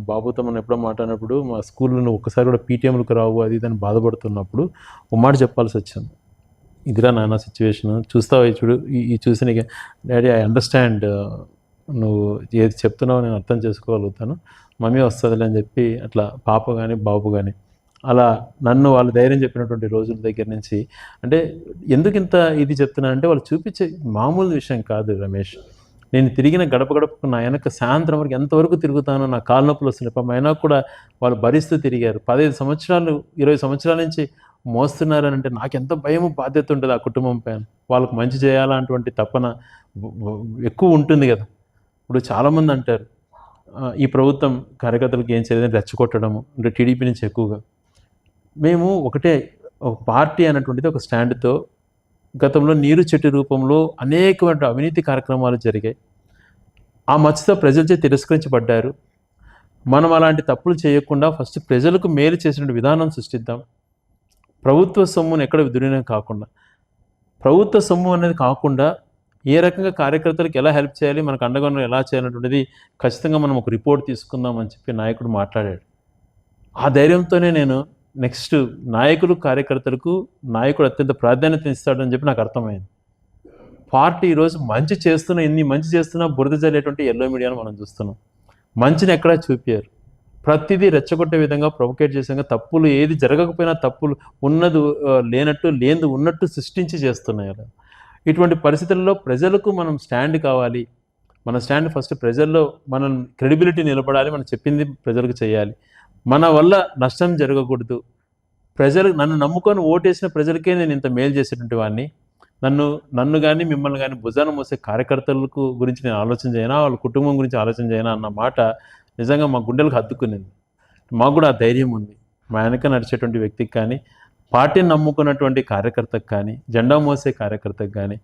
బాబుతో మనం ఎప్పుడో మాట్లాడినప్పుడు, మా స్కూల్లో నువ్వు ఒక్కసారి కూడా పీటీఎంలకు రావు అది ఇదని బాధపడుతున్నప్పుడు ఒక మాట చెప్పాల్సి వచ్చింది. ఇదిరా నాన్న సిచ్యువేషన్, చూస్తావా చూడు ఈ చూసి నీకు డాడీ ఐ అండర్స్టాండ్, నువ్వు ఏది చెప్తున్నావో నేను అర్థం చేసుకోగలుగుతాను, మమ్మీ వస్తుందిలే అని చెప్పి అట్లా పాప కానీ బాబు కానీ అలా నన్ను వాళ్ళు ధైర్యం చెప్పినటువంటి రోజుల దగ్గర నుంచి. అంటే ఎందుకు ఇంత ఇది చెప్తున్నానంటే వాళ్ళు చూపించే మామూలు విషయం కాదు రమేష్. నేను తిరిగిన గడప గడపకు నా వెనక సాయంత్రం వరకు ఎంతవరకు తిరుగుతానో, నా కాళ్ళ నొప్పులు వస్తున్నాయి పాపం, అయినా కూడా వాళ్ళు భరిస్తూ తిరిగారు. 15 సంవత్సరాలు 20 సంవత్సరాల నుంచి మోస్తున్నారని అంటే నాకు ఎంత భయము బాధ్యత ఉంటుంది ఆ కుటుంబం పైన. వాళ్ళకు మంచి చేయాలన్నటువంటి తపన ఎక్కువ ఉంటుంది కదా. ఇప్పుడు చాలామంది అంటారు ఈ ప్రభుత్వం కార్యకర్తలకు ఏం చేయలేదని రెచ్చగొట్టడము, అంటే టీడీపీ నుంచి ఎక్కువగా. మేము ఒకటే, ఒక పార్టీ అనేటువంటిది ఒక స్టాండ్తో గతంలో నీరు చెట్టు రూపంలో అనేకమైన అవినీతి కార్యక్రమాలు జరిగాయి. ఆ మచ్చతో ప్రజలచే తిరస్కరించబడ్డారు. మనం అలాంటి తప్పులు చేయకుండా ఫస్ట్ ప్రజలకు మేలు చేసిన విధానం సృష్టిద్దాం. ప్రభుత్వ సొమ్మును ఎక్కడ దుర్వినియోగం కాకుండా, ప్రభుత్వ సొమ్ము అనేది కాకుండా ఏ రకంగా కార్యకర్తలకు ఎలా హెల్ప్ చేయాలి, మనకు అండగా ఎలా చేయాలనేటువంటిది ఖచ్చితంగా మనం ఒక రిపోర్ట్ తీసుకుందాం అని చెప్పి నాయకుడు మాట్లాడాడు. ఆ ధైర్యంతోనే నేను నెక్స్ట్ నాయకులు కార్యకర్తలకు నాయకుడు అత్యంత ప్రాధాన్యత ఇస్తాడని చెప్పి నాకు అర్థమైంది. పార్టీ ఈరోజు మంచి చేస్తున్నా, ఎన్ని మంచి చేస్తున్నా బురద జల్లేటువంటి ఎల్లో మీడియాను మనం చూస్తున్నాం. మంచిని ఎక్కడా చూపారు, ప్రతిదీ రెచ్చగొట్టే విధంగా ప్రొవోకేట్ చేసే విధంగా, తప్పులు ఏది జరగకపోయినా తప్పులు ఉన్నది లేనట్టు లేనిది ఉన్నట్టు సృష్టించి చేస్తున్నాయి అలా. ఇటువంటి పరిస్థితుల్లో ప్రజలకు మనం స్టాండ్ కావాలి. మన స్టాండ్ ఫస్ట్ ప్రజల్లో మనం క్రెడిబిలిటీ నిలబడాలి, మనం చెప్పింది ప్రజలకు చేయాలి. మన వల్ల నష్టం జరగకూడదు. ప్రజలు నన్ను నమ్ముకొని ఓటేసిన ప్రజలకే నేను ఇంత మేలు చేసేటువంటి వాడిని, నన్ను కానీ మిమ్మల్ని కానీ భుజాన మోసే కార్యకర్తలకు గురించి నేను ఆలోచన చేయనా, వాళ్ళ కుటుంబం గురించి ఆలోచన చేయనా అన్న మాట నిజంగా మా గుండెలకు హత్తుకునేది. మాకు కూడా ఆ ధైర్యం ఉంది. మా వెనక నడిచేటువంటి వ్యక్తికి కానీ, పార్టీని నమ్ముకున్నటువంటి కార్యకర్తకు కానీ, జెండా మోసే కార్యకర్తకు కానీ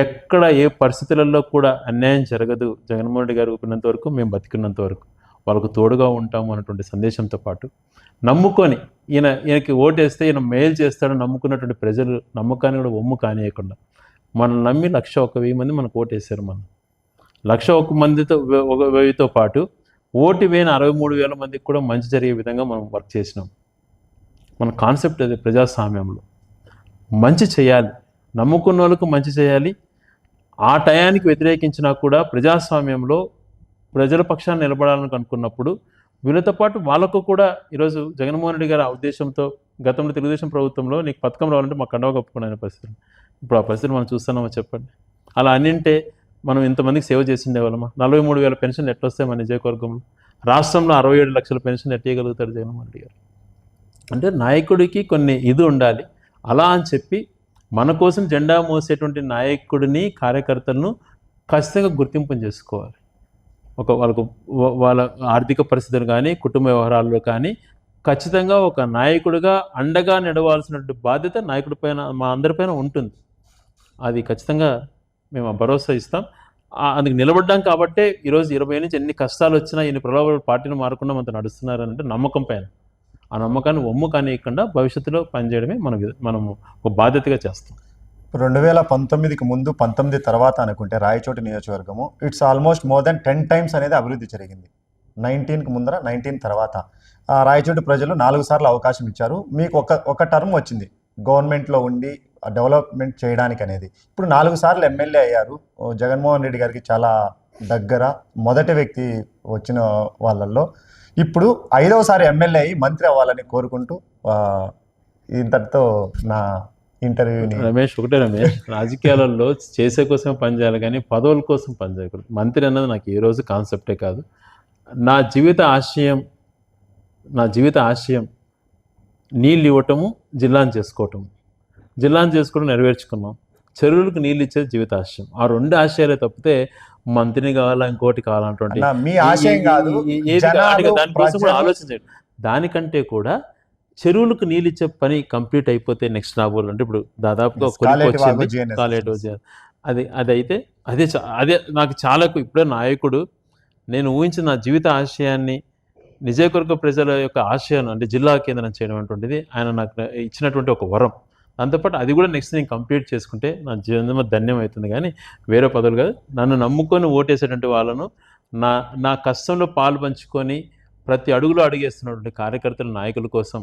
ఎక్కడ ఏ పరిస్థితులలో కూడా అన్యాయం జరగదు. జగన్మోహన్ రెడ్డి గారు ఊపినంత వరకు, మేము బతికున్నంత వరకు వాళ్ళకు తోడుగా ఉంటాము అన్నటువంటి సందేశంతో పాటు, నమ్ముకొని ఈయనకి ఓటేస్తే ఈయన మేలు చేస్తాడని నమ్ముకున్నటువంటి ప్రజలు నమ్మకాన్ని కూడా ఒమ్ము కానియకుండా, మనం నమ్మి 1,01,000 మంది మనకు ఓటేశారు. మనం 1,01,000 మందితో 1,000తో పాటు ఓటు వేయని 63,000 మందికి కూడా మంచి జరిగే విధంగా మనం వర్క్ చేసినాం. మన కాన్సెప్ట్ అది, ప్రజాస్వామ్యంలో మంచి చేయాలి, నమ్ముకున్న వాళ్ళకు మంచి చేయాలి. ఆ టయానికి వ్యతిరేకించినా కూడా ప్రజాస్వామ్యంలో ప్రజల పక్షాన్ని నిలబడాలని అనుకున్నప్పుడు వీళ్ళతో పాటు వాళ్ళకు కూడా ఈరోజు జగన్మోహన్ రెడ్డి గారి ఆ ఉద్దేశంతో గతంలో తెలుగుదేశం ప్రభుత్వంలో నీకు పథకం రావాలంటే మా కండవ కప్పుకునే పరిస్థితులు, ఇప్పుడు ఆ పరిస్థితులు మనం చూస్తున్నామో చెప్పండి. అలా అన్నింటే మనం ఇంతమందికి సేవ చేసిండే వాళ్ళమా? 43,000 పెన్షన్లు ఎట్లా వస్తాయి మన నియోజకవర్గంలో? రాష్ట్రంలో 67 లక్షల పెన్షన్లు ఎట్టేయగలుగుతాడు జగన్మోహన్ రెడ్డి గారు? అంటే నాయకుడికి కొన్ని ఇది ఉండాలి. అలా అని చెప్పి మన కోసం జెండా మోసేటువంటి నాయకుడిని, కార్యకర్తలను ఖచ్చితంగా గుర్తింపు చేసుకోవాలి. వాళ్ళ ఆర్థిక పరిస్థితులు కానీ, కుటుంబ వ్యవహారాల్లో కానీ ఖచ్చితంగా ఒక నాయకుడిగా అండగా నడవాల్సినటువంటి బాధ్యత నాయకుడి పైన, మా అందరిపైన ఉంటుంది. అది ఖచ్చితంగా మేము ఆ భరోసా ఇస్తాం. అందుకు నిలబడ్డాం కాబట్టే ఈరోజు 20 నుంచి ఎన్ని కష్టాలు వచ్చినా, ఎన్ని ప్రలోభాలు పార్టీని మారకుండా మనతో నడుస్తున్నారంటే నమ్మకం పైన. ఆ నమ్మకాన్ని ఒమ్ము కానియకుండా భవిష్యత్తులో పనిచేయడమే మనము ఒక బాధ్యతగా చేస్తాం. 2019కి ముందు, 19 తర్వాత అనుకుంటే రాయచోటి నియోజకవర్గము it's almost more than 10 times అనేది అభివృద్ధి జరిగింది. 19కి ముందర, 19 తర్వాత రాయచోటి ప్రజలు 4 సార్లు అవకాశం ఇచ్చారు. మీకు ఒక టర్మ్ వచ్చింది గవర్నమెంట్లో ఉండి డెవలప్మెంట్ చేయడానికి అనేది. ఇప్పుడు 4 సార్లు ఎమ్మెల్యే అయ్యారు. జగన్మోహన్ రెడ్డి గారికి చాలా దగ్గర మొదటి వ్యక్తి వచ్చిన వాళ్ళల్లో ఇప్పుడు 5వసారి ఎమ్మెల్యే అయ్యి మంత్రి అవ్వాలని కోరుకుంటూ ఇంతటితో నా ఇంటర్వ్యూని రమేష్, రాజకీయాలలో చేసే కోసమే పనిచేయాలి కానీ పదవుల కోసం పనిచేయకూడదు. మంత్రి అన్నది నాకు ఏ రోజు కాన్సెప్టే కాదు. నా జీవిత ఆశయం నీళ్ళు ఇవ్వటము, జిల్లాను చేసుకోవటం నెరవేర్చుకున్నాం. చెరువులకు నీళ్ళు ఇచ్చేది జీవిత ఆశయం. ఆ 2 ఆశయాలే తప్పితే మంత్రిని కావాలా ఇంకోటి కావాలన్నటువంటి అన్న, మీ ఆశయం కాదు, దానికోసం కూడా ఆలోచించండి. దానికంటే కూడా చెరువులకు నీళ్ళు ఇచ్చే పని కంప్లీట్ అయిపోతే నెక్స్ట్ రాబోలు అంటే ఇప్పుడు దాదాపుగా అదైతే అదే నాకు చాలా ఇప్పుడే నాయకుడు నేను ఊహించిన నా జీవిత ఆశయాన్ని నిజయకొరక ప్రజల యొక్క ఆశయాన్ని అంటే జిల్లా కేంద్రం చేయడం అటువంటిది ఆయన నాకు ఇచ్చినటువంటి ఒక వరం. దాంతోపాటు అది కూడా నెక్స్ట్ నేను కంప్లీట్ చేసుకుంటే నా జీవనం ధన్యం అవుతుంది. కానీ వేరే పదవులు కాదు. నన్ను నమ్ముకొని ఓటేసేటువంటి వాళ్ళను నా కష్టంలో పాలు పంచుకొని ప్రతి అడుగులో అడుగేస్తున్నటువంటి కార్యకర్తల నాయకుల కోసం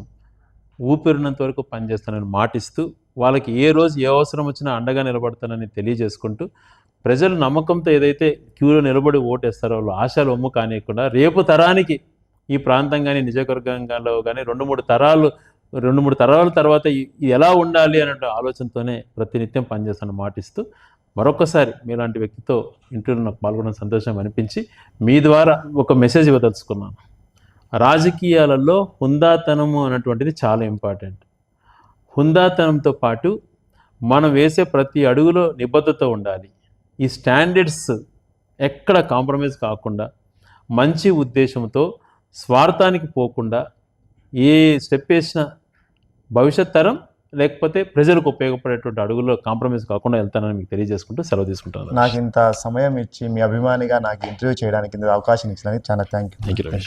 ఊపిరినంత వరకు పనిచేస్తానని మాటిస్తూ వాళ్ళకి ఏ రోజు ఏ అవసరం వచ్చినా అండగా నిలబడతానని తెలియజేసుకుంటూ ప్రజలు నమ్మకంతో ఏదైతే క్యూలో నిలబడి ఓటేస్తారో వాళ్ళు ఆశలు ఒమ్ము కానియకుండా రేపు తరానికి ఈ ప్రాంతం కానీ నిజవర్గంలో కానీ 2-3 తరాల తర్వాత ఎలా ఉండాలి అనే ఆలోచనతోనే ప్రతినిత్యం పనిచేస్తానని మాటిస్తూ మరొకసారి మీలాంటి వ్యక్తితో ఇంటర్వ్యూలో నాకు పాల్గొనడం సంతోషం అనిపించి మీ ద్వారా ఒక మెసేజ్ ఇవ్వదలుచుకున్నాను. రాజకీయాలలో హుందాతనము అన్నటువంటిది చాలా ఇంపార్టెంట్. హుందాతనంతో పాటు మనం వేసే ప్రతి అడుగులో నిబద్ధత ఉండాలి. ఈ స్టాండర్డ్స్ ఎక్కడ కాంప్రమైజ్ కాకుండా మంచి ఉద్దేశంతో స్వార్థానికి పోకుండా ఏ స్టెప్ వేసినా భవిష్యత్ తరం లేకపోతే ప్రజలకు ఉపయోగపడేటువంటి అడుగుల్లో కాంప్రమైజ్ కాకుండా వెళ్తానని మీకు తెలియజేసుకుంటూ సెలవు తీసుకుంటాను. నాకు ఇంత సమయం ఇచ్చి మీ అభిమానిగా నాకు ఇంటర్వ్యూ చేయడానికి అవకాశం ఇచ్చినందుకు చాలా థ్యాంక్ యూ. రమేష్.